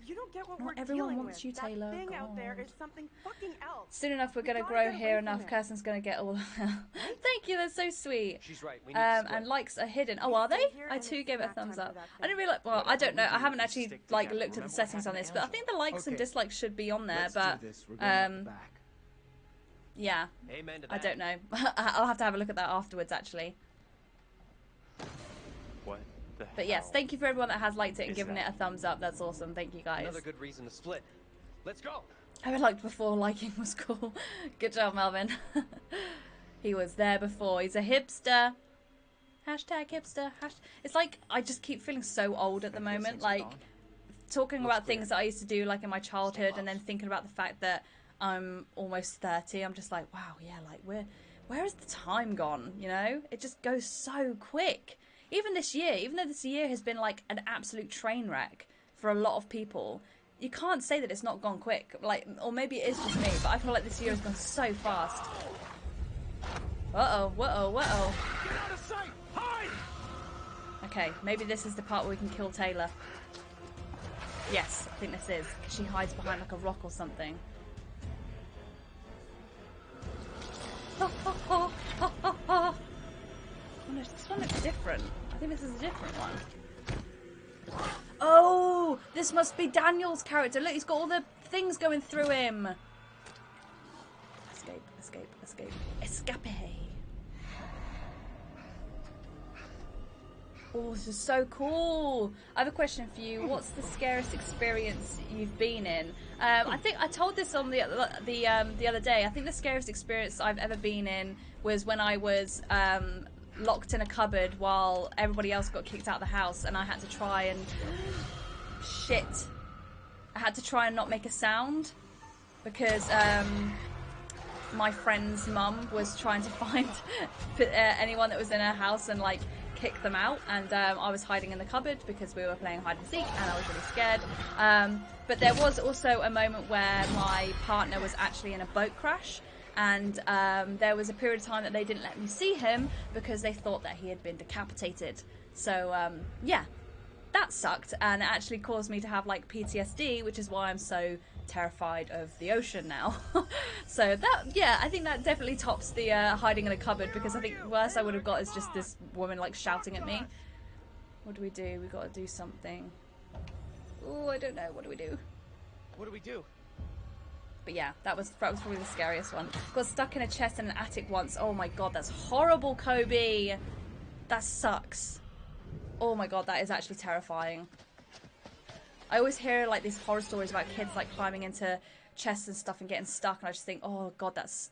You don't get what Not we're everyone dealing wants with. you, Taylor. That thing out there God. is something fucking else. Soon enough, we're We gonna gotta grow get away here from enough. it. Kirsten's gonna get all. Thank you. That's so sweet. She's right. We need to split. And likes are hidden. Oh, We are they? stay here I and too it's gave it a snack time thumbs for up. that I didn't thing. realize. Well, I don't know. I haven't we actually stick like together. looked at the Remember what settings on happened this, to but I think the likes and Okay. dislikes should be on there. Let's But do this. We're going out the back. yeah, Amen to that. I don't know. I'll have to have a look at that afterwards, actually. What the But yes, hell? thank you for everyone that has liked it and Is given it that? a thumbs up. That's awesome. Thank you guys. Another good reason to split. Let's go. I liked before liking was cool. Good job, Melvin. He was there before. He's a hipster. Hashtag hipster. It's like I just keep feeling so old at the moment. Like talking about things that I used to do like in my childhood and then thinking about the fact that I'm almost 30. I'm just like, wow, yeah, like where has the time gone? You know? It just goes so quick. Even this year, even though this year has been like an absolute train wreck for a lot of people, you can't say that it's not gone quick. Like, or maybe it is just me, but I feel like this year has gone so fast. Uh-oh, whoa, whoa. Get out of sight! Hide! Okay, maybe this is the part where we can kill Taylor. Yes, I think this is. She hides behind like a rock or something. Oh no, this one looks different. I think this is a different one. Oh, this must be Daniel's character. Look, he's got all the things going through him. Escape, escape, escape. Escape. Oh, this is so cool. I have a question for you. What's the scariest experience you've been in? I think I told this on the other day. I think the scariest experience I've ever been in was when I was locked in a cupboard while everybody else got kicked out of the house, and I had to try and I had to try and not make a sound because my friend's mum was trying to find anyone that was in her house and like kick them out, and I was hiding in the cupboard because we were playing hide and seek and I was really scared. But there was also a moment where my partner was actually in a boat crash, and there was a period of time that they didn't let me see him because they thought that he had been decapitated. So yeah, that sucked, and it actually caused me to have like PTSD, which is why I'm so terrified of the ocean now. So that, yeah, I think that definitely tops the hiding in a cupboard, because I think the worst I would have got is just this woman like shouting at me. What do? We got to do something. Oh, I don't know. What do we do? What do we do? But yeah, that was probably the scariest one. Got stuck in a chest in an attic once. Oh my god, that's horrible, Kobe. That sucks. Oh my god, that is actually terrifying. I always hear like these horror stories about kids like climbing into chests and stuff and getting stuck, and I just think, oh god, that's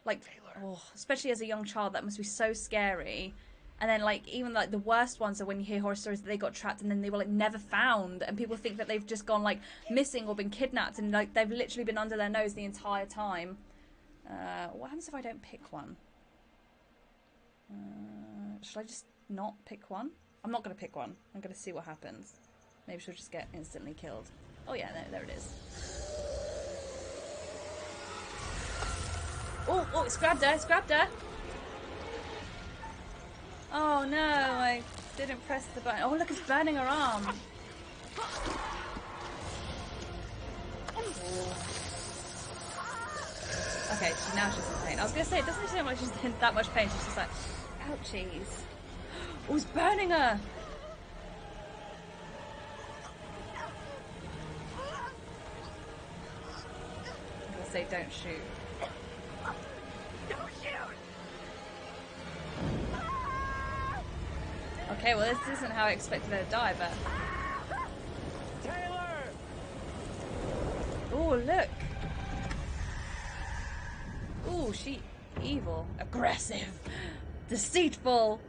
like, oh, especially as a young child, that must be so scary. And then like even like the worst ones are when you hear horror stories that they got trapped and then they were like never found, and people think that they've just gone like missing or been kidnapped, and like they've literally been under their nose the entire time. What happens if I don't pick one? Should I just not pick one? I'm not going to pick one. I'm going to see what happens. Maybe she'll just get instantly killed. Oh yeah, there it is. Oh, it's grabbed her, Oh no, I didn't press the button. Oh look, it's burning her arm. Okay, now she's in pain. I was going to say, it doesn't seem like she's in that much pain. She's just like, ouchies. Oh, it's burning her. I'm going to say, don't shoot. Don't shoot! Okay, well, this isn't how I expected her to die, but... Taylor! Oh, look. Oh, she... evil. Aggressive. Deceitful.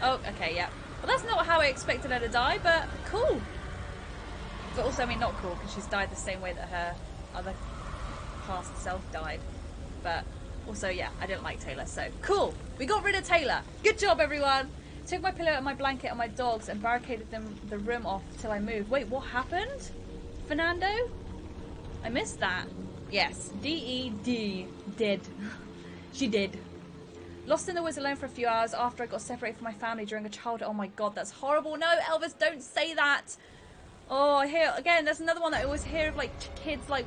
Oh, okay, yeah. Well, that's not how I expected her to die, but cool. But also, I mean, not cool, because she's died the same way that her other past self died. But also, yeah, I didn't like Taylor, so cool. We got rid of Taylor. Good job, everyone. Took my pillow and my blanket and my dogs and barricaded the room off till I moved. Wait, what happened? Fernando? I missed that. Yes, D-E-D. Did. She did. Lost in the woods alone for a few hours after I got separated from my family during a childhood. Oh my god, that's horrible. No, Elvis, don't say that. Oh, I hear, again, there's another one that I always hear of, like, kids, like,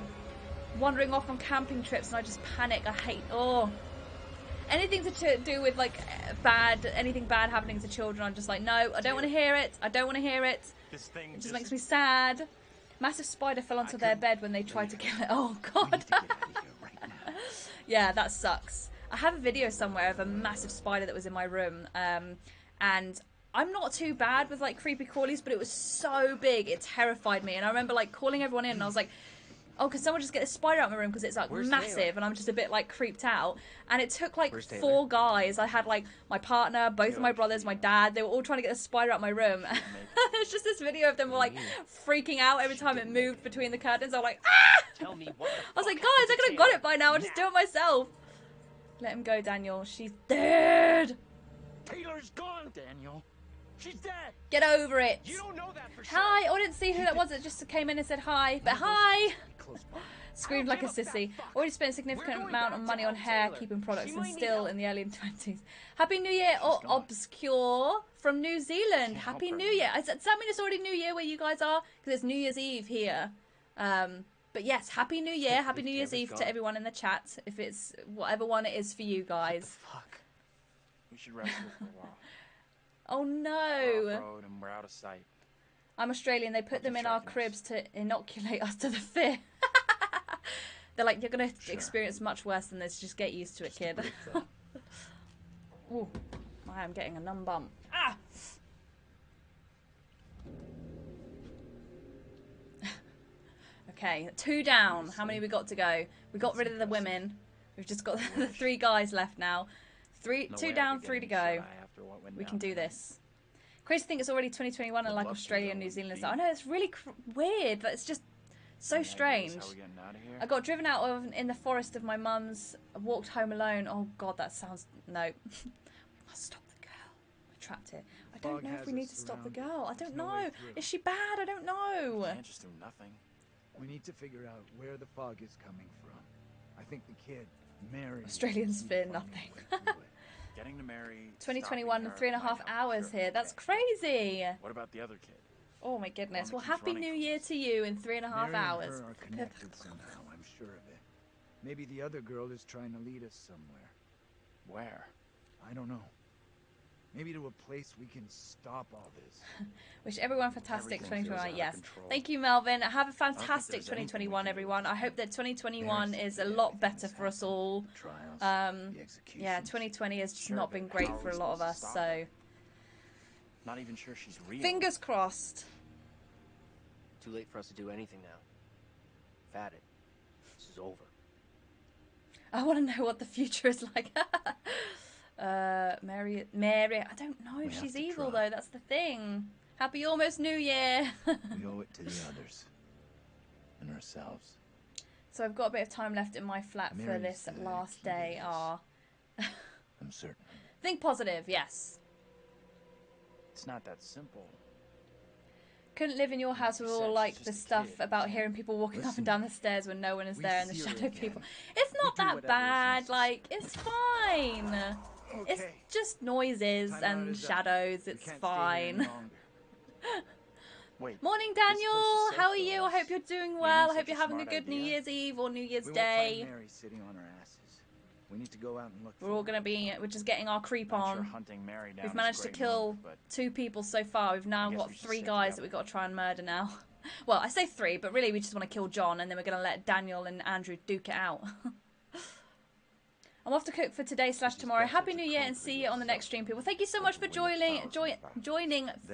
wandering off on camping trips, and I just panic. I hate, anything to do with, like, anything bad happening to children, I'm just like, no, I don't want to hear it. I don't want to hear it. This thing It just makes me sad. Massive spider fell onto their bed when they tried to kill it. Oh, God. Yeah, that sucks. I have a video somewhere of a massive spider that was in my room, and I'm not too bad with, like, creepy crawlies, but it was so big, it terrified me, and I remember, like, calling everyone in, and I was like, oh, can someone just get this spider out of my room, because it's, like, massive, Taylor? and I'm just a bit, like, creeped out, and it took, like, Where's 4 guys. I had, like, my partner, both of my brothers, my dad, they were all trying to get the spider out of my room. There's just this video of them, like, freaking out every time it moved between the curtains. I'm like, ah! Tell me what the I was like, fuck guys, I happened could to have got Taylor. it by now. I'll just do it myself. Let him go, Daniel. She's dead. Taylor's gone, Daniel. She's dead. Get over it. You don't know that for sure. Hi. Oh, I didn't see who that was. It just came in and said hi. But hi. Screamed like a sissy. Already spent a significant amount of money on hair keeping products and still in the early 20s. Happy New Year, Obscure from New Zealand. Happy New Year. Does that mean it's already New Year where you guys are? Because it's New Year's Eve here. But yes, Happy New Year. Happy New Year's Eve to everyone in the chat. If it's whatever one it is for you guys. Fuck. We should rest here for a while. Oh We're no. off-road and we're out of sight. I'm Australian. They put them in our cribs to inoculate us to the fear. They're like, you're going to experience much worse than this. Just get used to it, kid. Ooh, I am getting a numb bump. Ah! Okay, 2 down. How many we got to go? We got rid of the women. We've just got the 3 guys left now. 2 down, 3 to go. We can do this. Crazy thing, it's already 2021 and like Australia and New Zealand. I know, it's really weird. It's just so strange. I got driven out of in the forest of my mum's. I walked home alone. Oh god, that sounds... No. We must stop the girl. We're trapped here. I don't know if we need to stop the girl. I don't know. Is she bad? I don't know. Can't just do nothing. We need to figure out where the fog is coming from. I think the kid, Mary... Australians fear nothing. Getting to Mary... 2021 and 3.5 hours here. That's crazy. What about the other kid? Oh my goodness. Well, happy New Year to you in 3.5 hours. Her are connected somehow, I'm sure of it. Maybe the other girl is trying to lead us somewhere. Where? I don't know. Maybe to a place we can stop all this. Wish everyone fantastic 2021. Yes. Thank you, Melvin. Have a fantastic 2021, everyone. I hope that 2021 is a lot better for us all. Yeah, 2020 has just not been great for a lot of us, so... Not even sure she's real. Fingers crossed. Too late for us to do anything now. I've had it. This is over. I want to know what the future is like. Mary, I don't know if she's evil though. That's the thing. Happy almost New Year. We owe it to the others and ourselves. So I've got a bit of time left in my flat for this last day. I'm certain. Think positive, yes. It's not that simple. Couldn't live in your house with all like the stuff about hearing people walking up and down the stairs when no one is there and the shadow people. It's not that bad. Like, it's fine. It's just noises and shadows. It's fine. Morning, Daniel. How are you? I hope you're doing well. I hope you're having a good New Year's Eve or New Year's Day. Mary sitting on her asses. We need to go out and look. We're all gonna be. We're just getting our creep on. Hunting Mary down We've managed to kill 2 people so far. We've now got 3 guys that we've got to try and murder now. Well, I say 3, but really we just want to kill John, and then we're gonna let Daniel and Andrew duke it out. I'm off to cook for today / tomorrow. Happy New Year and see you on the next stream, people. Thank you so much for joining,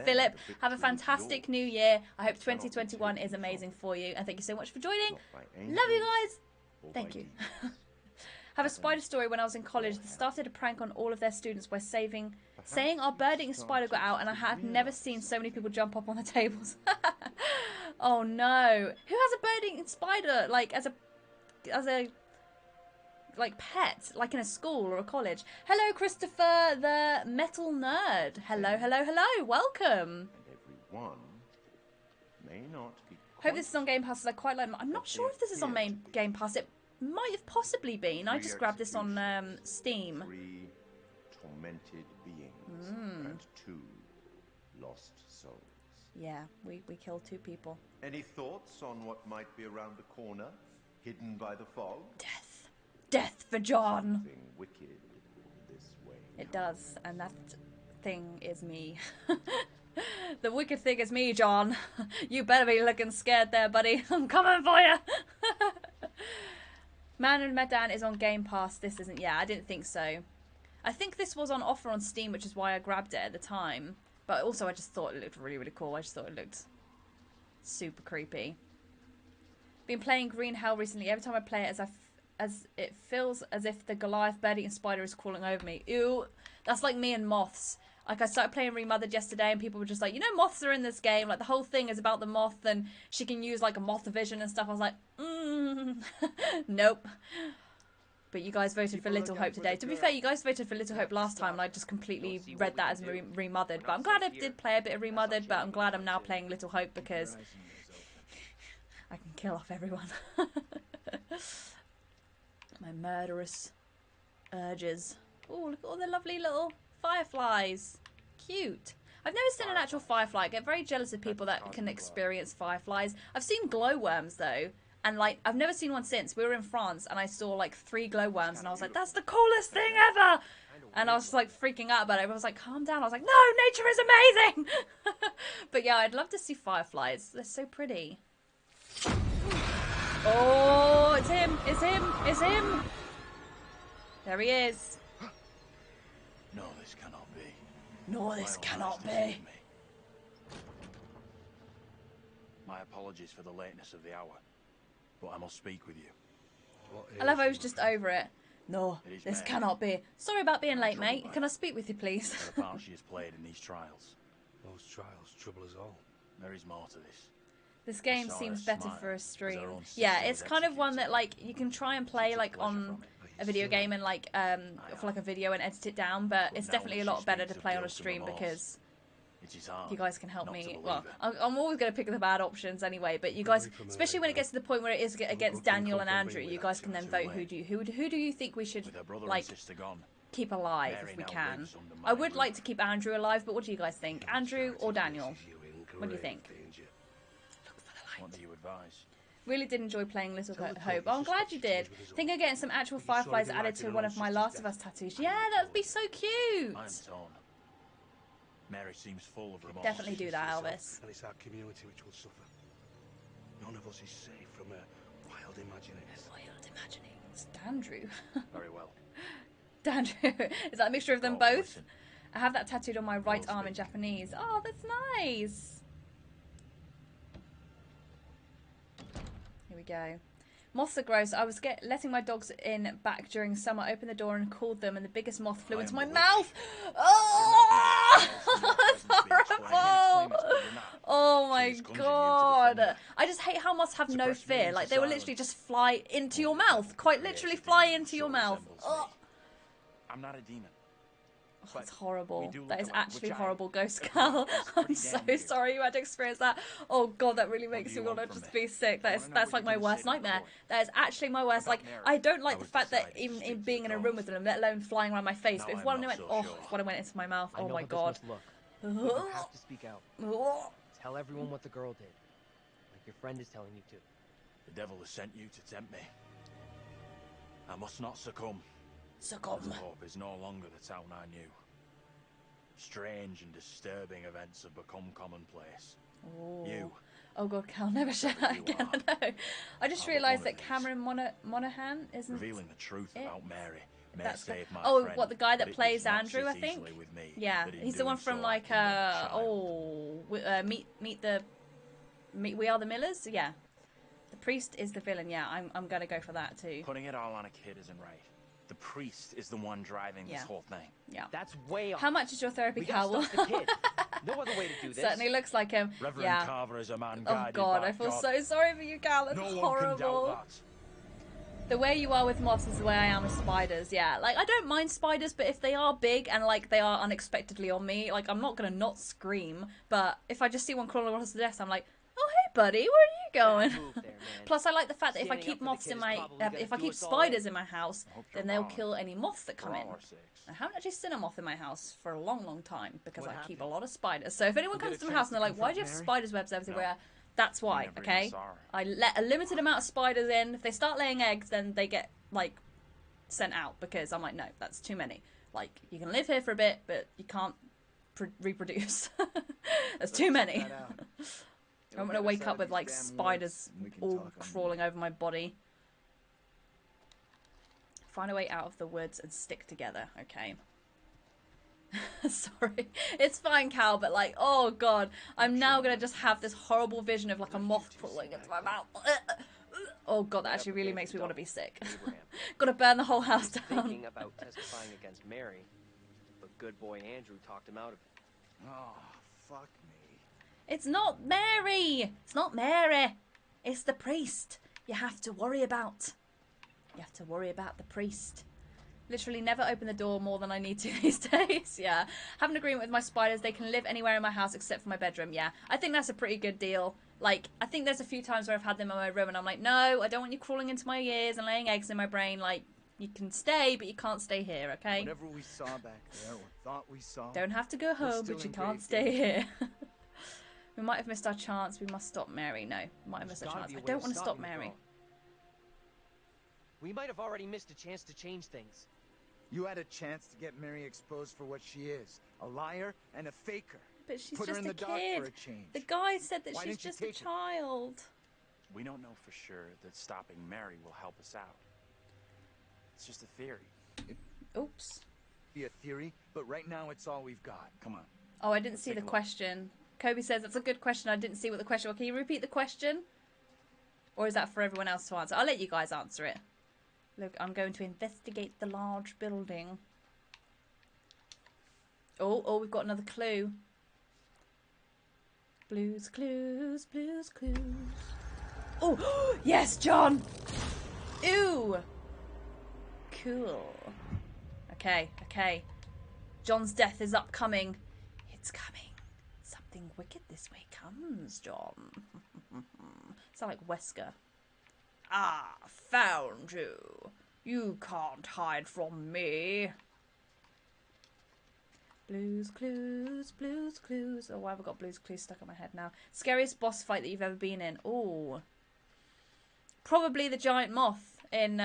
Philip. Have a fantastic New Year. I hope 2021 is amazing for you. And thank you so much for joining. Love you guys. Thank you. Have a spider story. When I was in college, they started a prank on all of their students by saying our bird-eating spider got out, and I have never seen so many people jump up on the tables. Oh no. Who has a bird-eating spider, like, as a like pet, like in a school or a college? Hello, Christopher, the metal nerd. Hello, hello, hello. Welcome. And everyone may not be. Hope this is on Game Pass, as I quite like. I'm not sure if this is on Game Pass. It might have possibly been. I just grabbed this on Steam. 3 tormented beings and 2 lost souls. Yeah, we killed 2 people. Any thoughts on what might be around the corner, hidden by the fog? Death for John. Something wicked this way. It does, and that thing is me. The wicked thing is me, John. You better be looking scared there, buddy. I'm coming for you. Man and Medan is on Game Pass. This isn't. Yeah, I didn't think so. I think this was on offer on Steam, which is why I grabbed it at the time. But also, I just thought it looked really, really cool. I just thought it looked super creepy. Been playing Green Hell recently. Every time I play it, as it feels as if the Goliath bird-eating spider is crawling over me. Ew, that's like me and moths. Like, I started playing Remothered yesterday, and people were just like, you know, moths are in this game. Like, the whole thing is about the moth, and she can use, like, a moth vision and stuff. I was like, nope. But you guys voted for Little Hope today. To be fair, you guys voted for Little Hope last time, and I just completely read that as Remothered. But I'm glad I did play a bit of Remothered, but I'm glad I'm now playing Little Hope because I can kill off everyone. My murderous urges. Oh, look at all the lovely little fireflies. Cute. I've never seen an actual firefly. I get very jealous of people that can experience fireflies. I've seen glowworms though, and like I've never seen one since. We were in France and I saw like 3 glowworms and I was like, that's the coolest thing ever! And I was just like freaking out about it. Everyone was like, calm down. I was like, no, nature is amazing! But yeah, I'd love to see fireflies. They're so pretty. Oh, it's him! It's him! It's him! There he is. No, this cannot be. No, this cannot be. My apologies for the lateness of the hour, but I must speak with you. I love how he's just over it. No, this cannot be. Sorry about being late, mate. Can I speak with you, please? The part she has played in these trials. Those trials trouble us all. There is more to this. This game seems better for a stream. Yeah, it's kind of one that like you can try and play like on a video game and like for like a video and edit it down, but it's definitely a lot better to play on a stream because you guys can help me. Well, I'm always going to pick the bad options anyway, but you guys, especially when it gets to the point where it is against Daniel and Andrew, you guys can then vote who do you think we should like keep alive if we can. I would like to keep Andrew alive, but what do you guys think? Andrew or Daniel? What do you think? What do you advise? Really did enjoy playing Little Hope. Oh, I'm glad you did. Think of getting some actual fireflies added to one of my Last of Us tattoos. Yeah, that would be so cute. I'm torn. Mary seems full of remorse. Definitely do that, Elvis. And it's our community which will suffer. None of us is safe from her wild imaginings. Wild imaginings. Dandrew. Very well. Dandrew. Is that a mixture of them both? I have that tattooed on my right arm in Japanese. Oh, that's nice. Here we go. Moths are gross. I was letting my dogs in back during summer, opened the door and called them, and the biggest moth flew into my mouth. Oh, that's horrible. Oh my god. I just hate how moths have no fear. Like, they will literally just fly into your mouth. Quite literally fly into your mouth. Oh. I'm not a demon. Oh, that's horrible. That is actually horrible, Ghost Cal. I'm so sorry you had to experience that. Oh god, that really makes me want to just be sick. That's like my worst nightmare. That is actually my worst. Like, I don't like the fact that even in being in a room with them, let alone flying around my face. But if one went, if one went into my mouth, oh my god. You have to speak out. Tell everyone what the girl did, like your friend is telling you to. The devil has sent you to tempt me. I must not succumb. Hope is no longer the town I knew. Strange and disturbing events have become commonplace. Ooh. You. Oh god, Cal, never share that again. I know. I just realised that Cameron Monaghan isn't revealing the truth about Mary That's save my oh, friend, what, the guy but that it plays does not Andrew, sit I think. easily with me Yeah, that in he's the one doing from so like I condemn a child. We Are the Millers. Yeah, the priest is the villain. Yeah, I'm gonna go for that too. Putting it all on a kid isn't right. The priest is the one driving this whole thing. Yeah. That's way off. How much is your therapy, We gotta Cowell? stop the kid. No other way to do this. Certainly looks like him. Reverend Yeah. Carver is a man Oh guided God, by I feel God. so sorry for you, Cal. That's No one horrible. can doubt that. The way you are with moths is the way I am with spiders. Yeah, like I don't mind spiders, but if they are big and like they are unexpectedly on me, like I'm not gonna not scream. But if I just see one crawling across the desk, I'm like, oh hey buddy, where are you going? Plus, I like the fact that if I keep moths in my, if I keep spiders in my house, then they'll kill any moths that come in. I haven't actually seen a moth in my house for a long, long time because I keep a lot of spiders. So if anyone comes to my house and they're like, why do you have spiders webs everywhere? That's why, okay? I let a limited amount of spiders in. If they start laying eggs, then they get, like, sent out because I'm like, no, that's too many. Like, you can live here for a bit, but you can't reproduce. There's too many. I'm gonna wake up with, like, spiders all crawling over my body. Find a way out of the woods and stick together, okay? Sorry. It's fine, Cal, but like, oh god. I'm now gonna just have this horrible vision of like a moth crawling into my mouth. Oh god, that actually really makes me want to be sick. Gotta burn the whole house down. Thinking about testifying against Mary, but good boy Andrew talked him out of it. Oh, fuck me. It's not Mary! It's not Mary! It's the priest you have to worry about. You have to worry about the priest. Literally never open the door more than I need to these days. Yeah. Have an agreement with my spiders. They can live anywhere in my house except for my bedroom. Yeah. I think that's a pretty good deal. Like, I think there's a few times where I've had them in my room and I'm like, no, I don't want you crawling into my ears and laying eggs in my brain. Like, you can stay, but you can't stay here, okay? Whatever we saw back there, or thought we saw. Don't have to go home, but you can't stay here. We might have missed our chance. We must stop Mary. No, we might have missed our chance. I don't want to stop Mary. We might have already missed a chance to change things. You had a chance to get Mary exposed for what she is, a liar and a faker. But she's Put just her in a the dark kid. for a change. The guy said that Why she's didn't you just a take it? child. We don't know for sure that stopping Mary will help us out. It's just a theory. Oops. Be a theory, but right now it's all we've got. Come on. Oh, I didn't see the question. Kobe says that's a good question. I didn't see what the question was. Can you repeat the question? Or is that for everyone else to answer? I'll let you guys answer it. Look, I'm going to investigate the large building. Oh, we've got another clue. Blues clues, blues clues. Oh, yes, John! Ew! Cool. Okay. John's death is upcoming. It's coming. Something wicked this way comes, John. Sound like Wesker. Ah, found you. You can't hide from me. Blues clues, blues clues. Oh, why have I got blues clues stuck in my head now? Scariest boss fight that you've ever been in. Oh, probably the giant moth in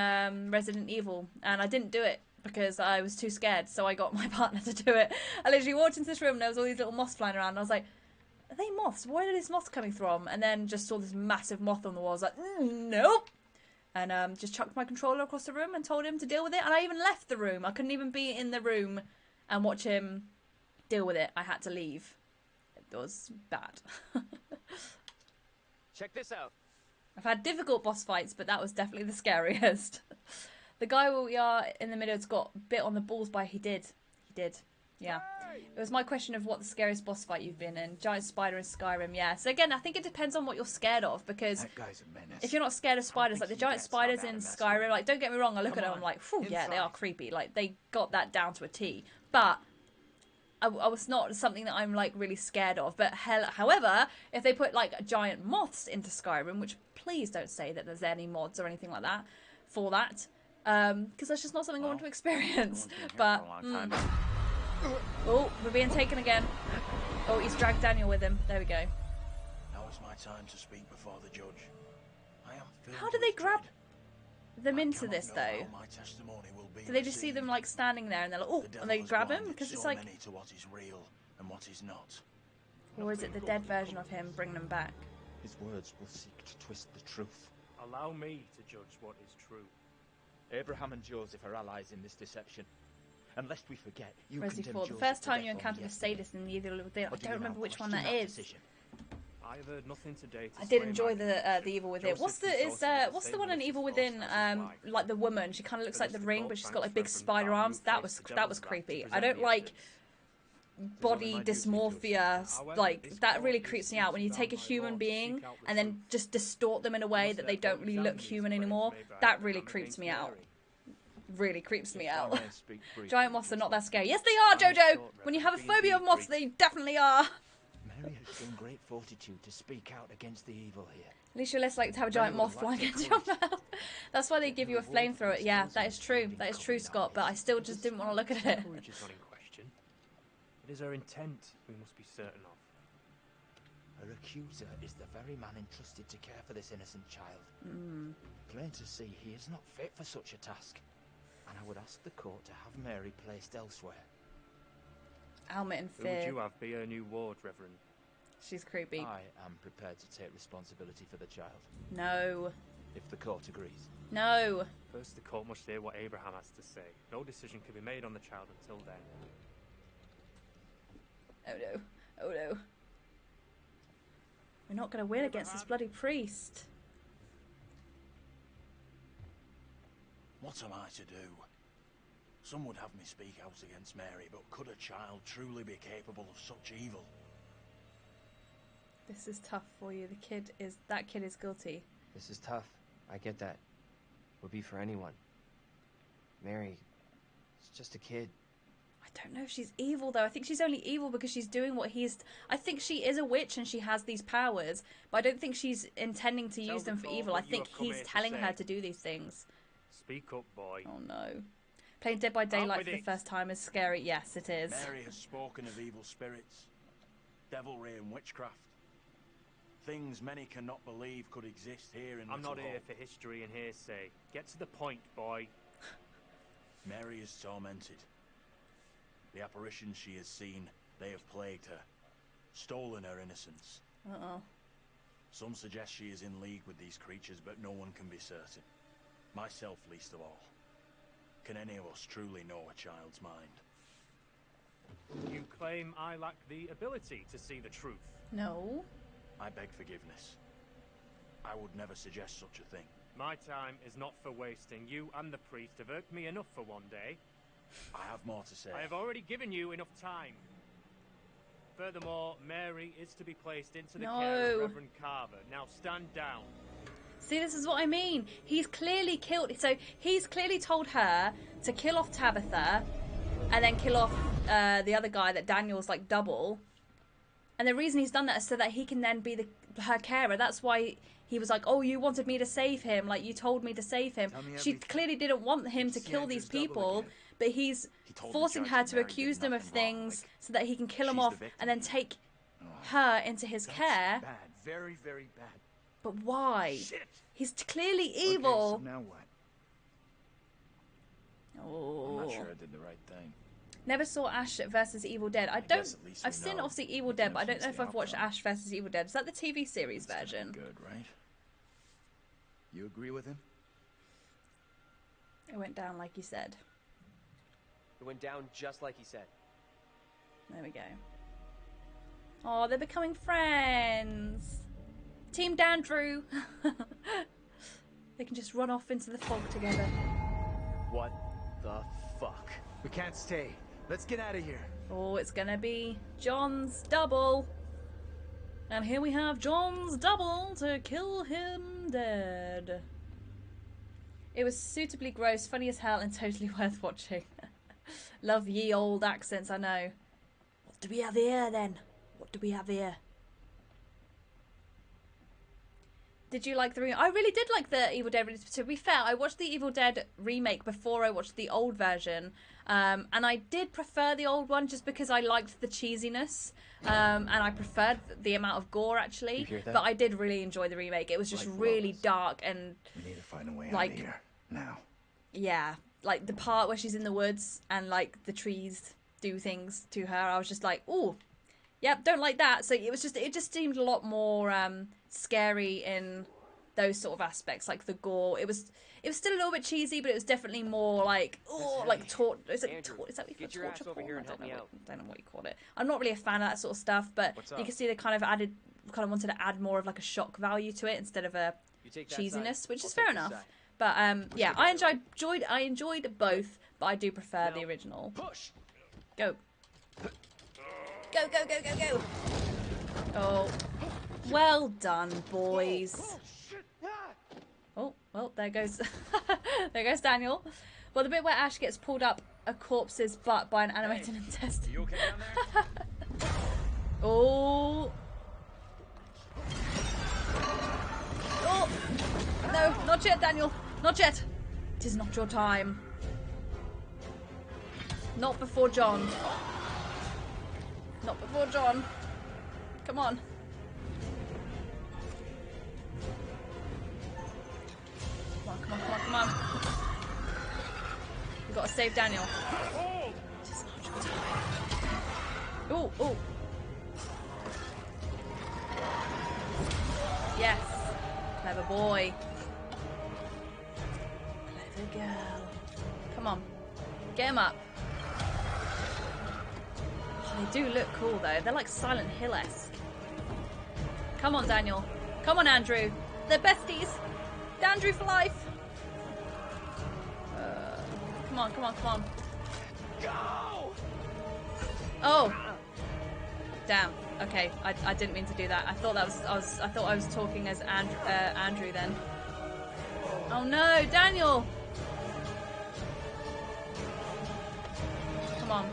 Resident Evil, and I didn't do it because I was too scared, so I got my partner to do it. I literally walked into this room and there was all these little moths flying around and I was like, are they moths? Where are these moths coming from? And then just saw this massive moth on the wall. I was like, nope. And just chucked my controller across the room and told him to deal with it. And I even left the room. I couldn't even be in the room and watch him deal with it. I had to leave. It was bad. Check this out. I've had difficult boss fights, but that was definitely the scariest. The guy where we are in the middle has got bit on the balls by... He did. Yeah. It was my question of what the scariest boss fight you've been in. Giant spider in Skyrim, yeah. So again, I think it depends on what you're scared of, because That guy's a menace. if you're not scared of spiders, like the giant spiders in Skyrim, like, don't get me wrong, I look at them, I'm like, phew, yeah, they are creepy. Like, they got that down to a T. But I was not something that I'm, like, really scared of. But however, if they put, like, giant moths into Skyrim, which please don't say that there's any mods or anything like that for that, because that's just not something I want to experience. But oh, we're being taken again. Oh, he's dragged Daniel with him. There we go. Now is my time to speak before the judge. I am filled How do they with grab dread. them I into cannot this know though? how my testimony will be Do they just see them received. like standing there and they're like, oh, The devil and they has grab him? blinded Because it's so like, many to what is real and what is not. or is it the dead version of him bringing them back? His words will seek to twist the truth. Allow me to judge what is true. Abraham and Joseph are allies in this deception. And lest we forget, you Resi condemned 4. The Joseph first to time death you only encountered a yesterday. sadist in the Evil Within. I Or do don't you remember now which one question that is. decision? I have heard nothing today to I did sway enjoy my the Evil Within. Joseph What's the consulted with what's the the one same in Evil malicious Within? force as his wife. Like the woman. She kind of looks like the Phyllis Ring, Nicole but she's got like thanks big Reverend spider Barlow arms. That placed was the that was devil's wrath to creepy. I present don't the like evidence. body my duty, dysmorphia. However, Like this that court really is creeps me out when you take a bound by human law to being seek out the and then truth. just distort them in a way that they don't really look human anymore. That really creeps me out. Really creeps me out. Giant moths are not that scary. Yes, they are, Jojo! When you have a phobia of moths, they definitely are. Mary has shown great fortitude to speak out against the evil here. At least you're less likely to have a giant moth flying into your mouth. That's why they give you a flamethrower. Yeah, that is true. That is true, Scott, but I still just didn't want to look at it. Courage is not in question. It is her intent we must be certain of. Her accuser is the very man entrusted to care for this innocent child. Plain to see, he is not fit for such a task. And I would ask the court to have Mary placed elsewhere. Helmet and Who would fear. you have be her new ward, Reverend? She's creepy. I am prepared to take responsibility for the child, No. if the court agrees. No. First, the court must hear what Abraham has to say. No decision can be made on the child until then. Oh no. Oh no. We're not going to win against this bloody priest. What am I to do? Some would have me speak out against Mary, but could a child truly be capable of such evil? This is tough for you. That kid is guilty. This is tough. I get that. Would be for anyone. Mary, it's just a kid. I don't know if she's evil though. I think she's only evil because she's doing what he's... I think she is a witch and she has these powers, but I don't think she's intending to use them for evil. I think he's telling her to do these things. Speak up, boy. Oh no. Playing Dead by Daylight for the first time is scary. Yes, it is. Mary has spoken of evil spirits, devilry and witchcraft. Things many cannot believe could exist here in I'm not Little here Hope. for history and hearsay. Get to the point, boy. Mary is tormented. The apparitions she has seen, they have plagued her, stolen her innocence. Uh-oh. Some suggest she is in league with these creatures, but no one can be certain. Myself least of all. Can any of us truly know a child's mind? You claim I lack the ability to see the truth. No. I beg forgiveness. I would never suggest such a thing. My time is not for wasting. You and the priest have irked me enough for one day. I have more to say. I have already given you enough time. Furthermore, Mary is to be placed into the care of Reverend Carver. Now stand down. See, this is what I mean. He's clearly killed... So, he's clearly told her to kill off Tabitha and then kill off the other guy that Daniel's, like, double. And the reason he's done that is so that he can then be her carer. That's why he was like, oh, you wanted me to save him. Like, you told me to save him. She clearly didn't want him to kill these people, but he's forcing her to accuse them of things so that he can kill them off and then take her into his care. Bad. Very, very bad. But why? Shit. He's clearly evil. Okay, so now what? Oh. I'm not sure I did the right thing. Never saw Ash versus Evil Dead. I've seen obviously Evil Dead, but I don't know if I've watched Ash versus Evil Dead. Is that the TV series version? Good, right? You agree with him? It went down like you said. It went down just like he said. There we go. Oh, they're becoming friends. Team Dandrew. They can just run off into the fog together. What the fuck? We can't stay. Let's get out of here. Oh, it's gonna be John's double. And here we have John's double to kill him dead. It was suitably gross, funny as hell, and totally worth watching. Love ye old accents, I know. What do we have here then? What do we have here? Did you like the remake? I really did like the Evil Dead. To be fair, I watched the Evil Dead remake before I watched the old version. And I did prefer the old one just because I liked the cheesiness. And I preferred the amount of gore, actually. But I did really enjoy the remake. It was just really dark and... We need to find a way like, out of here. Now. Yeah. Like, the part where she's in the woods and, like, the trees do things to her. I was just like, ooh. Yep, don't like that. So it just seemed a lot more scary in those sort of aspects, like the gore. It was still a little bit cheesy, but it was definitely more like, oh, like is that what you call torture porn? I don't know what you call it. I'm not really a fan of that sort of stuff, but you can see they kind of wanted to add more of like a shock value to it instead of a cheesiness, which is fair enough. But yeah, I enjoyed both, but I do prefer the original. Go. Go, go, go, go, go. Oh, well done, boys. Oh, well, there goes there goes Daniel. Well, the bit where Ash gets pulled up a corpse's butt by an animated intestine. You okay down there? Oh. Oh. No, not yet, Daniel. Not yet. It is not your time. Not before John. Not before John. Come on. Come on, come on, come on, come on. We've got to save Daniel. It is not your time. Oh, oh. Yes. Clever boy. Clever girl. Come on. Get him up. Oh, they do look cool though. They're like Silent Hill-esque. Come on, Daniel. Come on, Andrew. They're besties. Andrew for life. Come on, come on, come on. Go! Oh. Damn. Okay, I didn't mean to do that. I thought I was talking as Andrew then. Oh no, Daniel! Come on.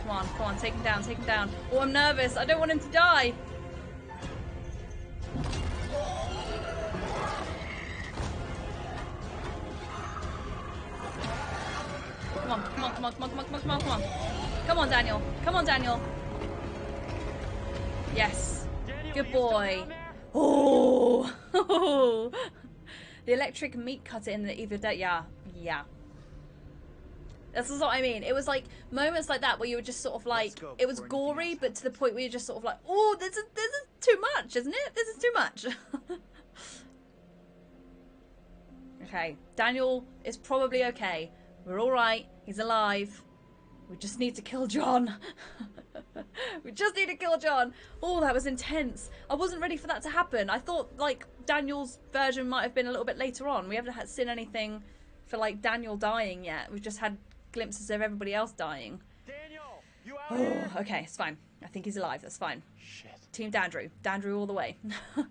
Come on, come on, take him down, take him down. Oh, I'm nervous. I don't want him to die. Come on, come on, come on, come on, come on, come on, come on, come on. Come on, Daniel. Come on, Daniel. Yes. Good boy. Oh. The electric meat cutter in the Evil Dead. Yeah. Yeah. This is what I mean. It was like moments like that where you were just sort of like, it was gory, but to the point where you're just sort of like, oh, this is too much, isn't it? This is too much. Okay. Daniel is probably okay. We're all right. He's alive. We just need to kill John. We just need to kill John. Oh, that was intense. I wasn't ready for that to happen. I thought, like, Daniel's version might have been a little bit later on. We haven't seen anything for, like, Daniel dying yet. We've just had glimpses of everybody else dying. Daniel, you out here? Okay, it's fine. I think he's alive. That's fine. Shit. Team Dandrew. Dandrew all the way. You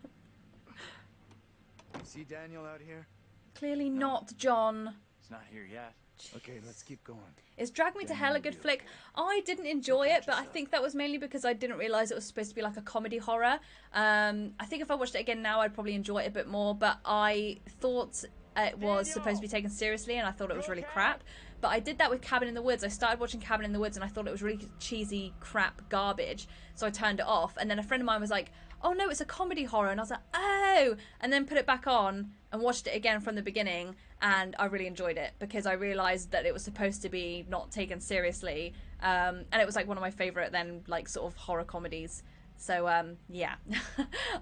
see Daniel out here? Clearly not, John. He's not here yet. Okay, let's keep going. Is Drag Me to Hell a good flick? I didn't enjoy it, but I think that was mainly because I didn't realise it was supposed to be like a comedy horror. I think if I watched it again now, I'd probably enjoy it a bit more, but I thought it was supposed to be taken seriously, and I thought it was really crap. But I did that with Cabin in the Woods. I started watching Cabin in the Woods, and I thought it was really cheesy, crap garbage, so I turned it off. And then a friend of mine was like, oh no, it's a comedy horror, and I was like, oh, and then put it back on and watched it again from the beginning, and I really enjoyed it because I realised that it was supposed to be not taken seriously, and it was like one of my favourite then like sort of horror comedies. So yeah.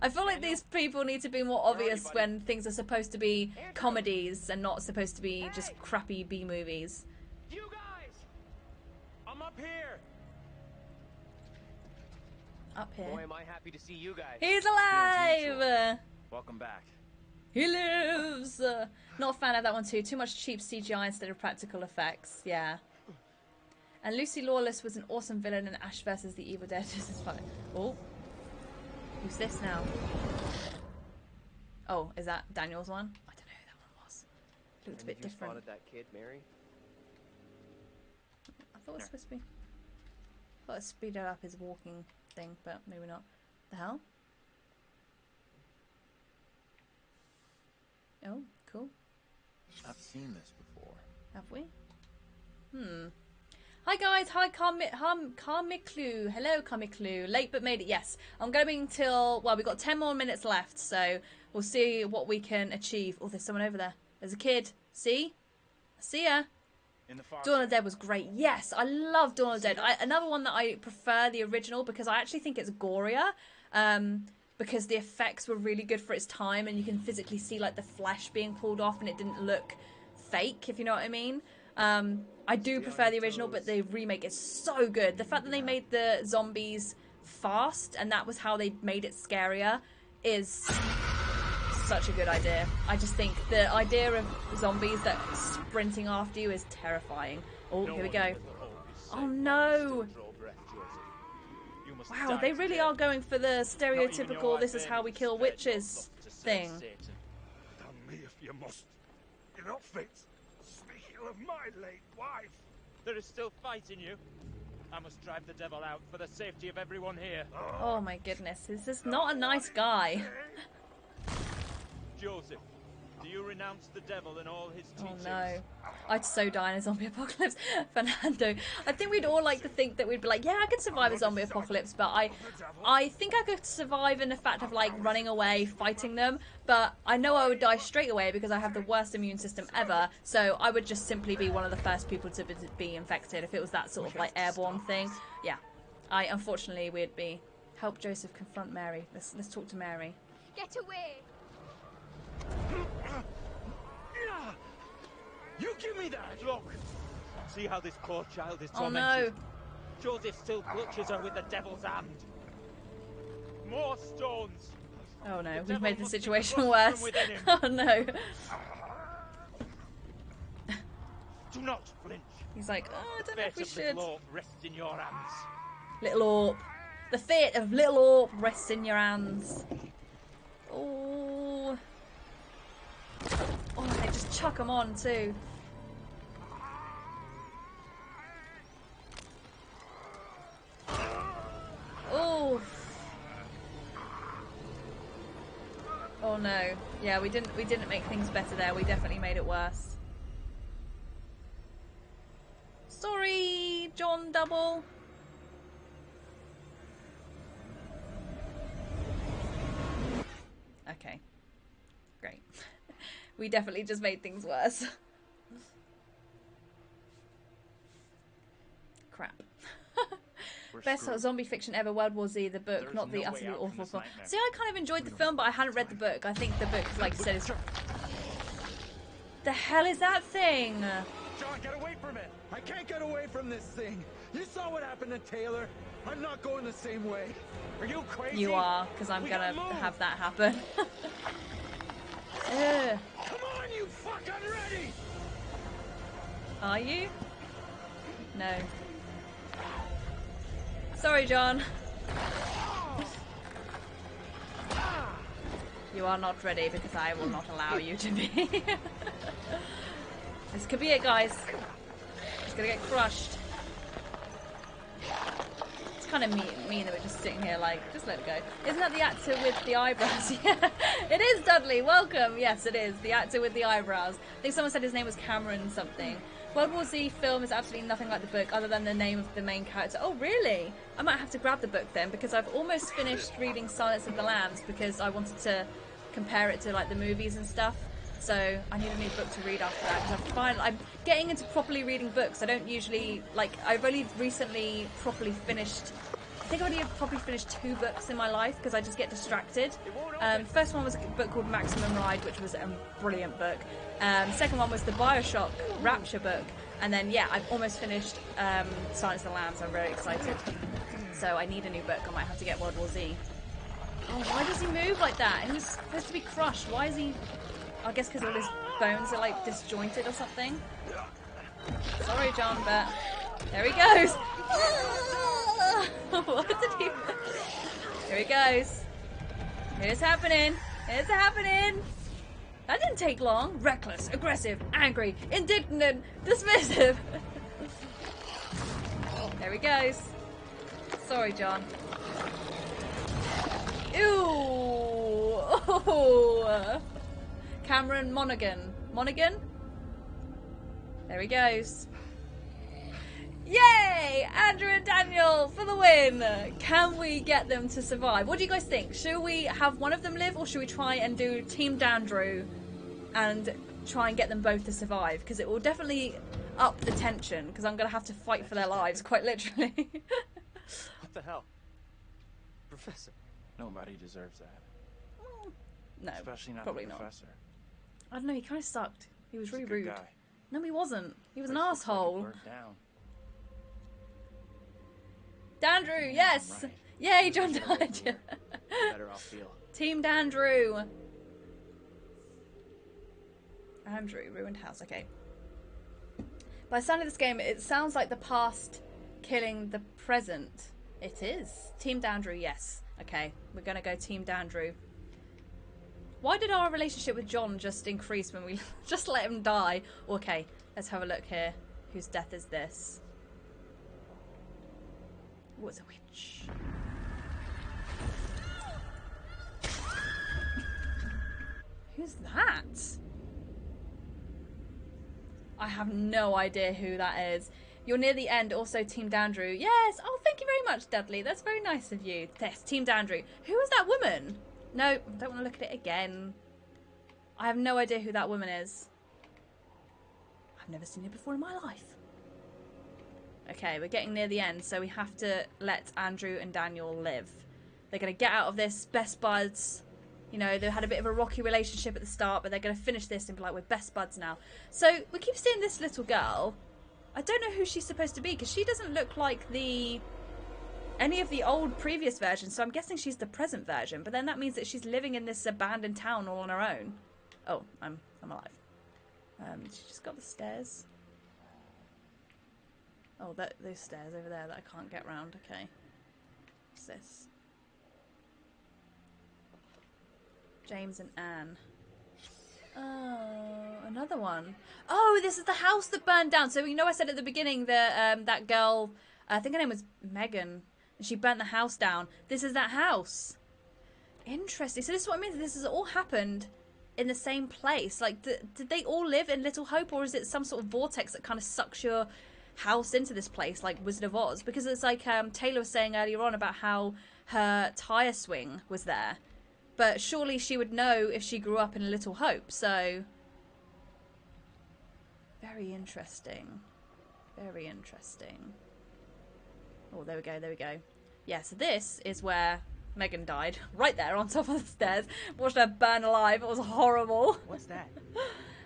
I feel like these people need to be more obvious when things are supposed to be comedies and not supposed to be just crappy B movies. You guys! I'm up here! Up here. Boy, am I happy to see you guys. He's alive! Welcome back. He lives! Not a fan of that one too. Too much cheap CGI instead of practical effects. Yeah. And Lucy Lawless was an awesome villain in Ash vs. the Evil Dead. This is fun. Oh. Who's this now? Oh, is that Daniel's one? I don't know who that one was. Looked a bit different. Spotted that kid, Mary? I thought it was supposed to be... I thought it speeded up his walking thing, but maybe not. The hell? Oh, cool. I've seen this before. Have we? Hi guys, hi Carmiclu. Hello Carmiclu. Late but made it, yes. I'm going till, well, we've got 10 more minutes left, so we'll see what we can achieve. Oh, there's someone over there. There's a kid. See? I see ya. Dawn of the Dead was great. Yes, I love Dawn of the Dead. Another one that I prefer the original because I actually think it's gorier. Because the effects were really good for its time, and you can physically see like the flesh being pulled off, and it didn't look fake, if you know what I mean. I do prefer the original, but the remake is so good. The fact that they made the zombies fast, and that was how they made it scarier, is such a good idea. I just think the idea of zombies that sprinting after you is terrifying. Oh, here we go. Oh no! Wow, they really are going for the stereotypical "this is how we kill witches" thing. Damn me if you must. You're not fit. Speaking of my late wife. There is still fight in you. I must drive the devil out for the safety of everyone here. Oh my goodness, this is not a nice guy. Joseph, do you renounce the devil and all his teachings? Oh no. I'd so die in a zombie apocalypse. Fernando, I think we'd all like to think that we'd be like, yeah, I could survive a zombie apocalypse, but I think I could survive in the fact of like running away, fighting them, but I know I would die straight away because I have the worst immune system ever, so I would just simply be one of the first people to be infected if it was that sort of like airborne thing. Yeah. Unfortunately, we'd be... Help Joseph confront Mary. Let's talk to Mary. Get away! You give me that! Look! See how this poor child is Oh tormented? no! Joseph still clutches her with the devil's hand. More stones! Oh no, we've made the situation worse. Oh no. Do not flinch. He's like, oh, I don't know if we should. Little Orp rests in your hands. Little Orp. The fate of Little Orp rests in your hands. Oh. Oh, they just chuck them on too. Oh. Oh no. Yeah, we didn't make things better there. We definitely made it worse. Sorry, John Double. Okay. Great. We definitely just made things worse. Crap. Best zombie fiction ever, World War Z, the book, not the utterly awful film. See, I kind of enjoyed the film, but I hadn't read the book. I think the book, like I said, is... The hell is that thing? John, get away from it! I can't get away from this thing! You saw what happened to Taylor! I'm not going the same way! Are you crazy? You are, because I'm gonna have that happen. Come on, you fuck, I'm ready! Are you? No. Sorry, John. You are not ready because I will not allow you to be. This could be it, guys. It's gonna get crushed. It's kind of mean that we're just sitting here like, just let it go. Isn't that the actor with the eyebrows? Yeah, it is Dudley. Welcome. Yes, it is. The actor with the eyebrows. I think someone said his name was Cameron something. World War Z film is absolutely nothing like the book other than the name of the main character. Oh, really? I might have to grab the book then because I've almost finished reading Silence of the Lambs because I wanted to compare it to like the movies and stuff. So I need a new book to read after that because I'm getting into properly reading books. I don't usually, like, I've only recently properly finished, I think I've only properly finished 2 books in my life because I just get distracted. First one was a book called Maximum Ride, which was a brilliant book. Second one was the Bioshock Rapture book. And then, yeah, I've almost finished Silence of the Lambs. I'm very excited. So I need a new book. I might have to get World War Z. Oh, why does he move like that? He was supposed to be crushed. Why is he... I guess because all his bones are, like, disjointed or something. Sorry, John, but... There he goes! What did he... Here he goes. Here's happening. Here's happening. That didn't take long. Reckless, aggressive, angry, indignant, dismissive. There he goes. Sorry, John. Ew! Oh. Cameron Monaghan. Monaghan? There he goes. Yay! Andrew and Daniel for the win! Can we get them to survive? What do you guys think? Should we have one of them live or should we try and do Team Dandrew and try and get them both to survive? Because it will definitely... up the tension, because I'm going to have to fight for their lives, quite literally. What the hell? Professor. Nobody deserves that. No, especially not probably the not. professor. I don't know, he kind of sucked. He was really rude. Guy. No, he wasn't. He was an Place looks like it asshole. burned down. Dandrew, yes! Right. Yay, John died. Better I'll feel. Team Dandrew. Andrew, ruined house, okay. By the sound of this game, it sounds like the past killing the present. It is. Team Dandrew, yes. Okay, we're gonna go Team Dandrew. Why did our relationship with John just increase when we just let him die? Okay, let's have a look here. Whose death is this? Oh, it's a witch. Who's that? I have no idea who that is. You're near the end, also Team Dandrew. Yes! Oh, thank you very much, Dudley. That's very nice of you. Yes, Team Dandrew. Who is that woman? No, I don't want to look at it again. I have no idea who that woman is. I've never seen her before in my life. Okay, we're getting near the end, so we have to let Andrew and Daniel live. They're going to get out of this best buds. You know, they had a bit of a rocky relationship at the start, but they're going to finish this and be like, we're best buds now. So we keep seeing this little girl. I don't know who she's supposed to be, because she doesn't look like any of the old previous versions, so I'm guessing she's the present version. But then that means that she's living in this abandoned town all on her own. Oh, I'm alive. She just got the stairs. Oh, those stairs over there that I can't get round. Okay. What's this? James and Anne. Oh, another one. Oh, this is the house that burned down. So, you know, I said at the beginning that that girl, I think her name was Megan, and she burnt the house down. This is that house. Interesting. So this is what I mean. This has all happened in the same place. Like, did they all live in Little Hope, or is it some sort of vortex that kind of sucks your house into this place, like Wizard of Oz? Because it's like Taylor was saying earlier on about how her tire swing was there. But surely she would know if she grew up in Little Hope, so... Very interesting. Very interesting. Oh, there we go, there we go. Yeah, so this is where Megan died. Right there, on top of the stairs. Watched her burn alive. It was horrible. What's that?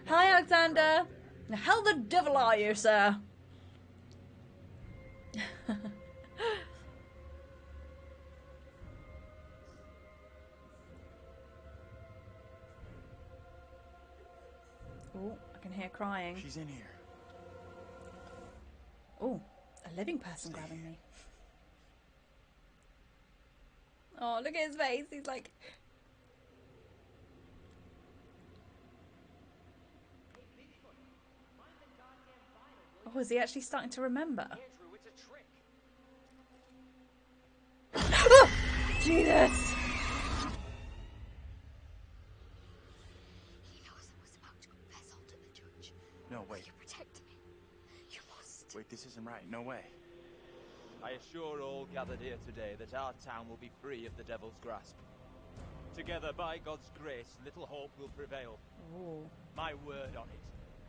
Hi, Alexander. How the devil are you, sir? Oh, I can hear crying. She's in here. Oh, a living person grabbing me. Oh, look at his face. He's like... Oh, is he actually starting to remember? Jesus! No, wait. You protect me. You must. Wait, this isn't right. No way. I assure all gathered here today that our town will be free of the devil's grasp. Together, by God's grace, Little Hope will prevail. Ooh. My word on it.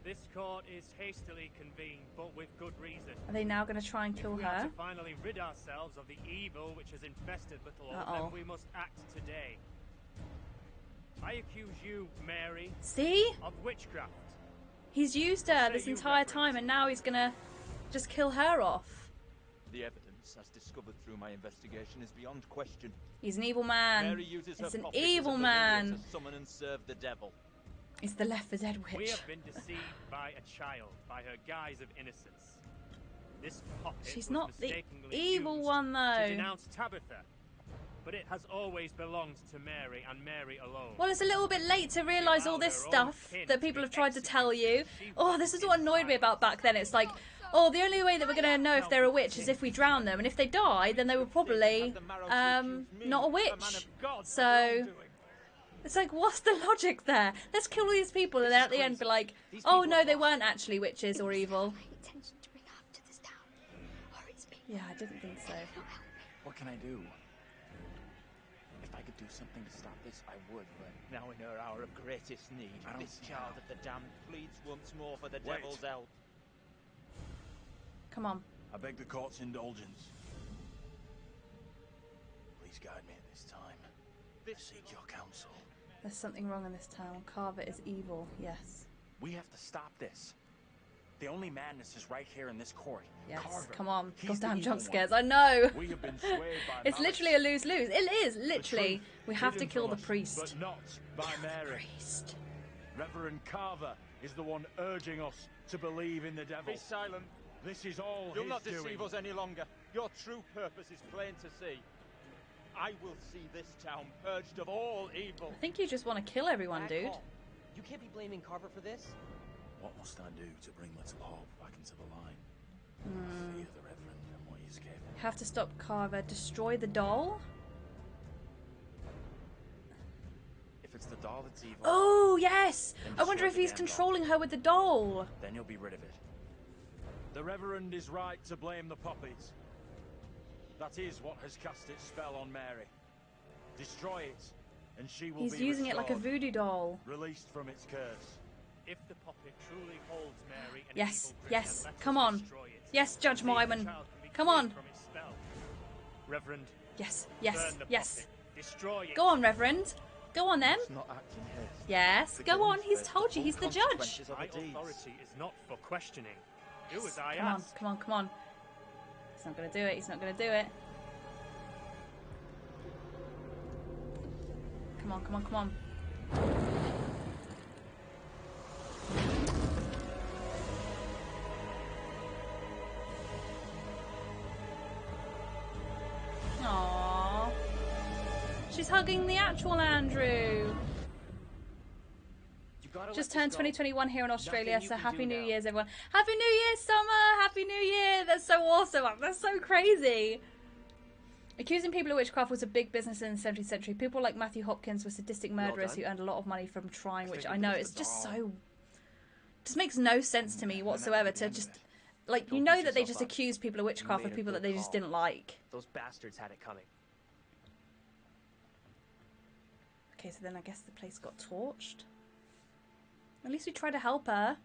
This court is hastily convened, but with good reason. Are they now going to try and kill We her? have to finally rid ourselves of the evil which has infested Little Hope, then we must act today. I accuse you, Mary, See? of witchcraft. He's used her this entire time, and now he's going to just kill her off. The evidence, as discovered through my investigation, is beyond question. He's an evil man. Mary uses her It's an pocket as a evil familiar man. to summon and serve the devil. It's the Left 4 Dead witch. We have been deceived by a child, by her guise of innocence. This pocket She's was not the mistakenly evil used one, though. to denounce Tabitha, but it has always belonged to Mary and Mary alone. Well, it's a little bit late to realise all this stuff that people have tried to tell you. Oh, this is what annoyed me about back then. It's like, oh, the only way that we're going to know if they're a witch is if we drown them. And if they die, then they were probably not a witch. So... It's like, what's the logic there? Let's kill all these people and then at the end be like, oh no, they weren't actually witches or evil. Yeah, I didn't think so. What can I do? If I could do something to stop this, I would, but... Now in her hour of greatest need, this child of the damned pleads once more for the devil's help. Come on. I beg the court's indulgence. Please guide me at this time. I seek your counsel. There's something wrong in this town. Carver is evil. Yes. We have to stop this. The only madness is right here in this court. Yes. Carver, Come on. he's Goddamn the jump evil scares. one. I know. We have been swayed by It's malice. literally a lose-lose. It is literally. truth We have to hidden kill from the us, priest. but not by Mary. Priest. Reverend Carver is the one urging us to believe in the devil. Be silent. This is all You'll his not deceive doing. us any longer. Your true purpose is plain to see. I will see this town purged of all evil. I think you just want to kill everyone, Back dude. home. You can't be blaming Carver for this. What must I do to bring little hope back into the line? I fear the Reverend and what he's capable. Have to stop Carver. Destroy the doll? If it's the doll that's evil, Oh, yes! then I wonder destroy if the he's damn controlling her with the doll. then you'll be rid of it. The Reverend is right to blame the poppies. That is what has cast its spell on Mary. Destroy it, and she will He's be using it like a restored, voodoo doll. released from its curse. If the puppet truly holds Mary an Yes, evil yes, prisoner, let come us on. destroy it. Yes, Judge See if the Wyman. child can be Come freed on. from its spell. Reverend, Yes, yes, burn the yes. puppet. Destroy it. Go on, Reverend. Go on then. Let's not act in haste. Yes, go on. He's told you he's the judge. Consequences of My our deeds. authority is not for questioning. Do as I Come on, ask. come on, come on. He's not going to do it. He's not going to do it. Come on, come on, come on. Aww. She's hugging the actual Andrew. You gotta Just let turned this go. 2021 here in Australia, Nothing you so can Happy do New now. Year's, everyone. Happy New Year, Summer! Happy New Year! That's so awesome. That's so crazy. Accusing people of witchcraft was a big business in the 17th century. People like Matthew Hopkins were sadistic murderers done? who earned a lot of money from trying, which I figured know it was it's the just doll. so... just makes no sense to me whatsoever to just... like, you Don't know beat that they yourself just up. accuse people of witchcraft made of a people that good they just call. didn't like. Those bastards had it coming. Okay, so then I guess the place got torched. At least we tried to help her.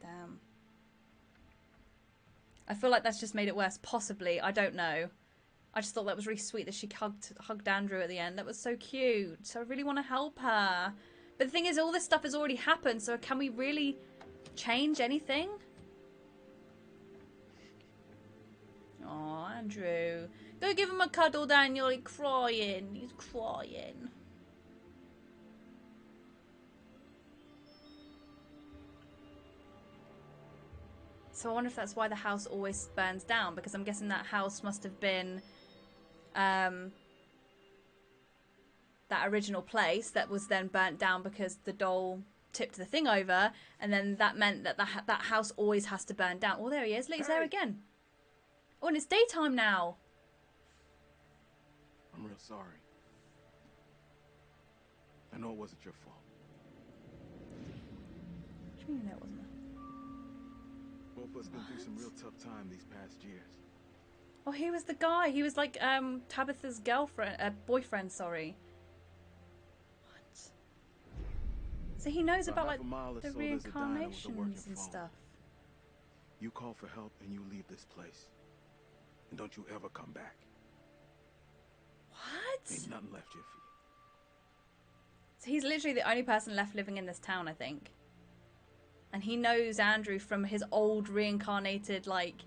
Damn. I feel like that's just made it worse. Possibly. I don't know. I just thought that was really sweet that she hugged Andrew at the end. That was so cute. So I really want to help her. But the thing is, all this stuff has already happened. So can we really change anything? Oh, Andrew. Go give him a cuddle, Daniel. He's crying. He's crying. So I wonder if that's why the house always burns down, because I'm guessing that house must have been that original place that was then burnt down because the doll tipped the thing over, and then that meant that that house always has to burn down. Oh, there he is. Look, he's there again. Oh, and it's daytime now. I'm real sorry. I know it wasn't your fault. What do you mean that wasn't? Both of us been through some real tough time these past years. Oh, he was the guy. He was like Tabitha's boyfriend. Sorry. What? So he knows about like half a mile or the so, there's a diner with a working reincarnations and phone. stuff. You call for help and you leave this place. And don't you ever come back. What? Ain't nothing left here for you. So he's literally the only person left living in this town, I think. And he knows Andrew from his old reincarnated, like,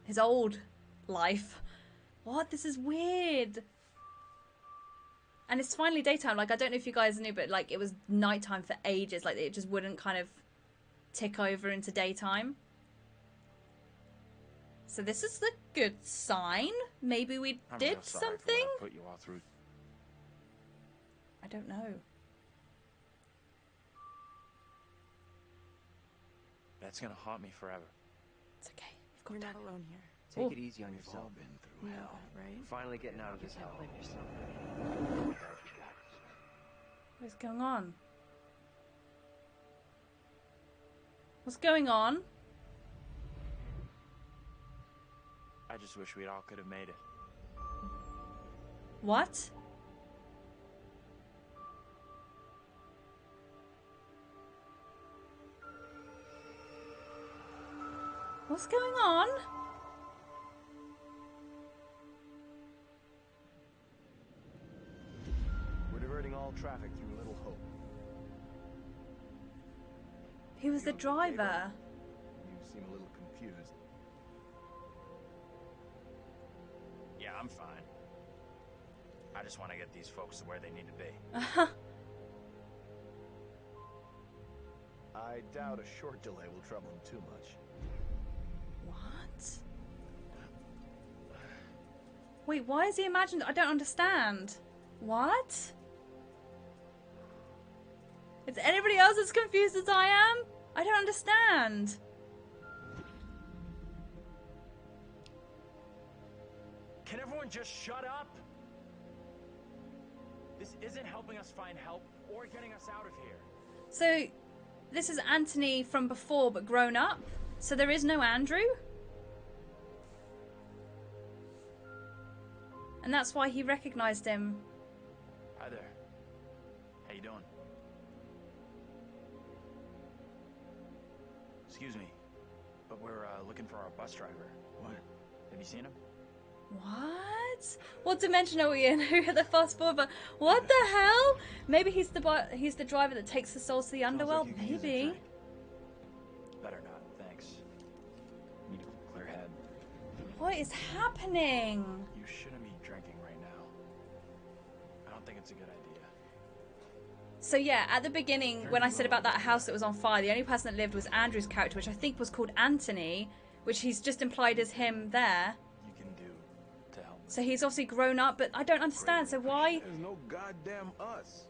his old life. What? This is weird. And it's finally daytime. Like, I don't know if you guys knew, but, like, it was nighttime for ages. Like, it just wouldn't kind of tick over into daytime. So this is a good sign. Maybe we I'm did real sorry for what something? I put you all through. I don't know. That's gonna haunt me forever. It's okay. You're not alone here. Take it easy on We've yourself. all been through You know hell. that, right? We're finally getting out of this hell. Blame yourself. What's going on? What's going on? I just wish we all could have made it. What? What's going on? We're diverting all traffic through Little Hope. He was the driver. You seem a little confused. Yeah, I'm fine. I just want to get these folks to where they need to be. I doubt a short delay will trouble him too much. What? Wait, why is he imagined? I don't understand. What? Is anybody else as confused as I am? I don't understand. Can everyone just shut up? This isn't helping us find help or getting us out of here. So, this is Anthony from before, but grown up? So there is no Andrew? And that's why he recognized him. Hi there. How you doing? Excuse me, but we're looking for our bus driver. What? Have you seen him? What? What dimension are we in? Who hit the fast forward button? What the hell? Maybe he's the driver that takes the souls to the underworld? Like maybe. Better not, thanks. Need a clear head. What is happening? You shouldn't be drinking right now. I don't think it's a good idea. So yeah, at the beginning, when I said about that house that was on fire, the only person that lived was Andrew's character, which I think was called Anthony, which he's just implied as him there. You can do to help. So he's obviously grown up, but I don't understand. So why? There's no goddamn us.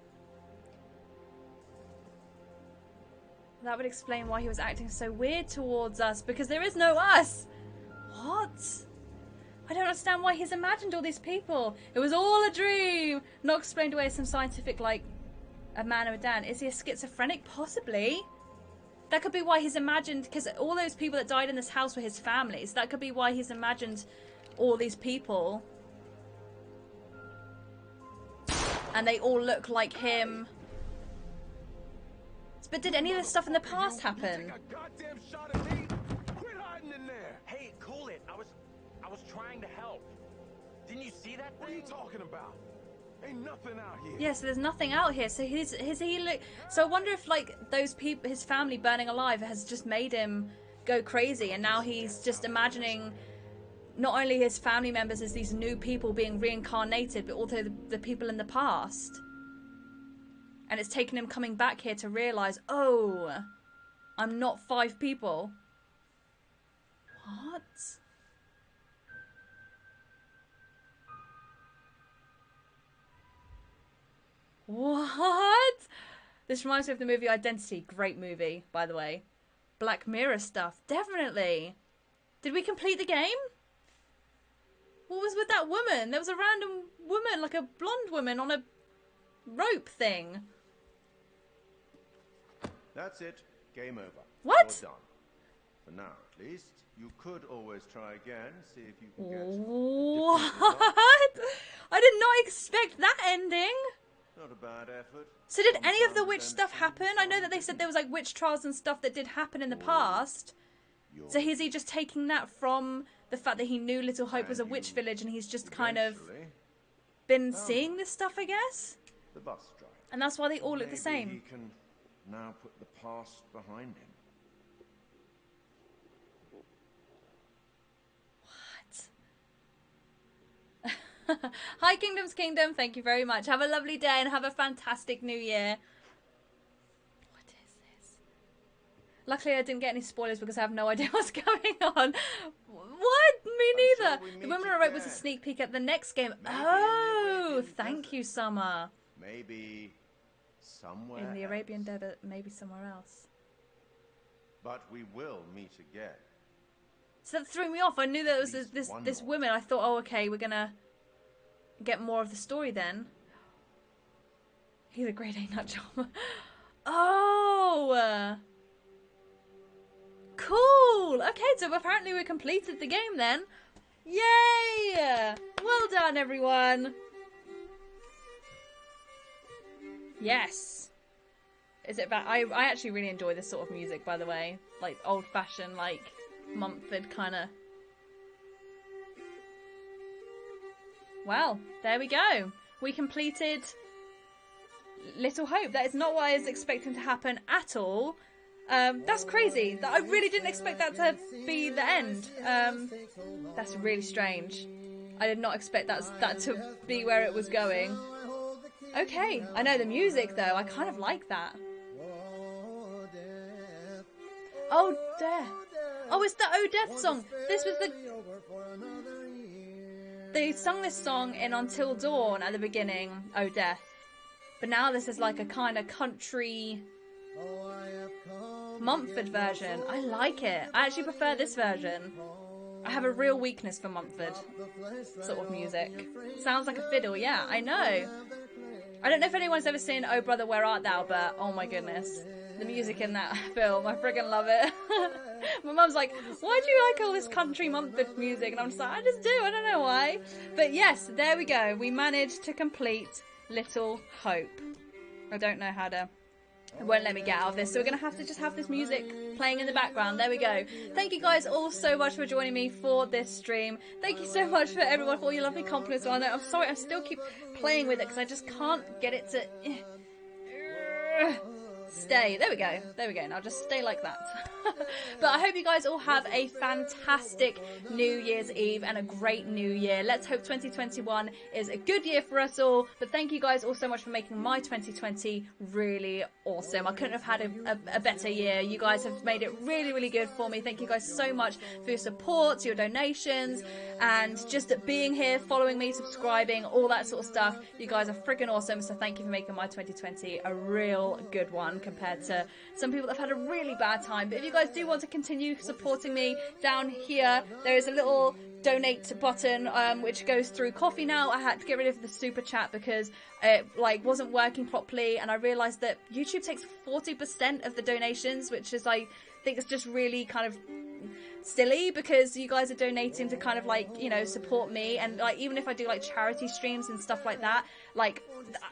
That would explain why he was acting so weird towards us, because there is no us. What? I don't understand why he's imagined all these people. It was all a dream, not explained away as some scientific, like, a man or a Dan. Is he a schizophrenic? Possibly. That could be why he's imagined, because all those people that died in this house were his families. That could be why he's imagined all these people. And they all look like him. But did any of this stuff in the past happen? You take a goddamn shot at me? Quit hiding in there! Hey, cool it. I was trying to help. Didn't you see that thing? What are you talking about? Ain't nothing out here. Yeah, so there's nothing out here. So so I wonder if like those people, his family burning alive, has just made him go crazy, and now he's just imagining not only his family members as these new people being reincarnated, but also the people in the past. And it's taken him coming back here to realise, oh, I'm not 5 people. What? What? This reminds me of the movie Identity. Great movie, by the way. Black Mirror stuff. Definitely. Did we complete the game? What was with that woman? There was a random woman, like a blonde woman on a rope thing. That's it. Game over. What? You're done. For now, at least. You could always try again, see if you can get... What? I did not expect that ending. Not a bad effort. So did any of the witch stuff happen? I know that they said there was like witch trials and stuff that did happen in the past. So is he just taking that from the fact that he knew Little Hope was a witch village, and he's just kind of been seeing this stuff, I guess? The bus driver. And that's why they all look the same. Maybe he can now put the past behind him. Hi Kingdom's Kingdom, thank you very much. Have a lovely day and have a fantastic new year. What is this? Luckily I didn't get any spoilers because I have no idea what's going on. What? Me neither. The Women on a Rope was a sneak peek at the next game. Oh, thank you, Summer. Maybe somewhere in the Arabian Desert, maybe somewhere else. But we will meet again. So that threw me off. I knew that it was this woman. I thought, oh, okay, we're gonna get more of the story then. He's a grade A nut job. Oh! Cool! Okay, so apparently we completed the game then. Yay! Well done, everyone. Yes. Is it I actually really enjoy this sort of music, by the way. Like old-fashioned, like Mumford kind of. Well, there we go. We completed Little Hope. That is not what I was expecting to happen at all. That's crazy. I really didn't expect that to be the end. That's really strange. I did not expect that to be where it was going. Okay, I know the music though. I kind of like that. Oh, Death. Oh, it's the Oh Death song. This was the... They sung this song in Until Dawn at the beginning, Oh Death. But now this is like a kind of country Mumford version. I like it. I actually prefer this version. I have a real weakness for Mumford sort of music. Sounds like a fiddle, yeah, I know. I don't know if anyone's ever seen Oh Brother Where Art Thou, but oh my goodness. The music in that film, I friggin' love it. My mum's like, why do you like all this country Mumford music? And I'm just like, I just do, I don't know why. But yes, there we go. We managed to complete Little Hope. I don't know how to... It won't let me get out of this, so we're going to have to just have this music playing in the background. There we go. Thank you guys all so much for joining me for this stream. Thank you so much for everyone for all your lovely compliments on it. I'm sorry, I still keep playing with it because I just can't get it to... stay. There we go. There we go. Now just stay like that. But I hope you guys all have a fantastic New Year's Eve and a great New Year. Let's hope 2021 is a good year for us all. But thank you guys all so much for making my 2020 really awesome. I couldn't have had a better year. You guys have made it really, really good for me. Thank you guys so much for your support, your donations, and just being here, following me, subscribing, all that sort of stuff. You guys are freaking awesome. So thank you for making my 2020 a real good one compared to some people that have had a really bad time. But if you guys do want to continue supporting me, down here there is a little donate button which goes through coffee now. I had to get rid of the super chat because it wasn't working properly, and I realized that YouTube takes 40% of the donations, which is I think it's just really kind of silly because you guys are donating to kind of support me, and even if I do charity streams and stuff like that,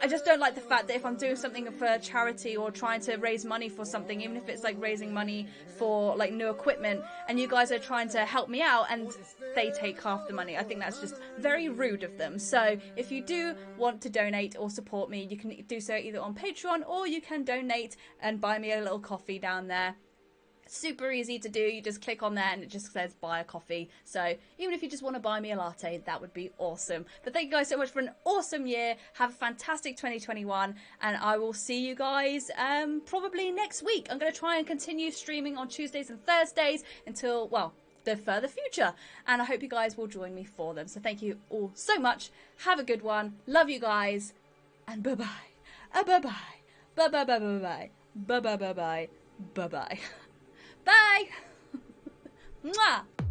I just don't like the fact that if I'm doing something for charity or trying to raise money for something, even if it's raising money for new equipment, and you guys are trying to help me out and they take half the money. I think that's just very rude of them. So if you do want to donate or support me, you can do so either on Patreon or you can donate and buy me a little coffee down there. Super easy to do. You just click on there and it just says buy a coffee. So even if you just want to buy me a latte, that would be awesome. But thank you guys so much for an awesome year. Have a fantastic 2021, and I will see you guys probably next week. I'm going to try and continue streaming on Tuesdays and Thursdays until, well, the further future, and I hope you guys will join me for them. So thank you all so much. Have a good one. Love you guys, and bye bye. Bye bye. Bye bye bye bye bye. Bye bye bye bye. Bye bye. Bye! Mwah!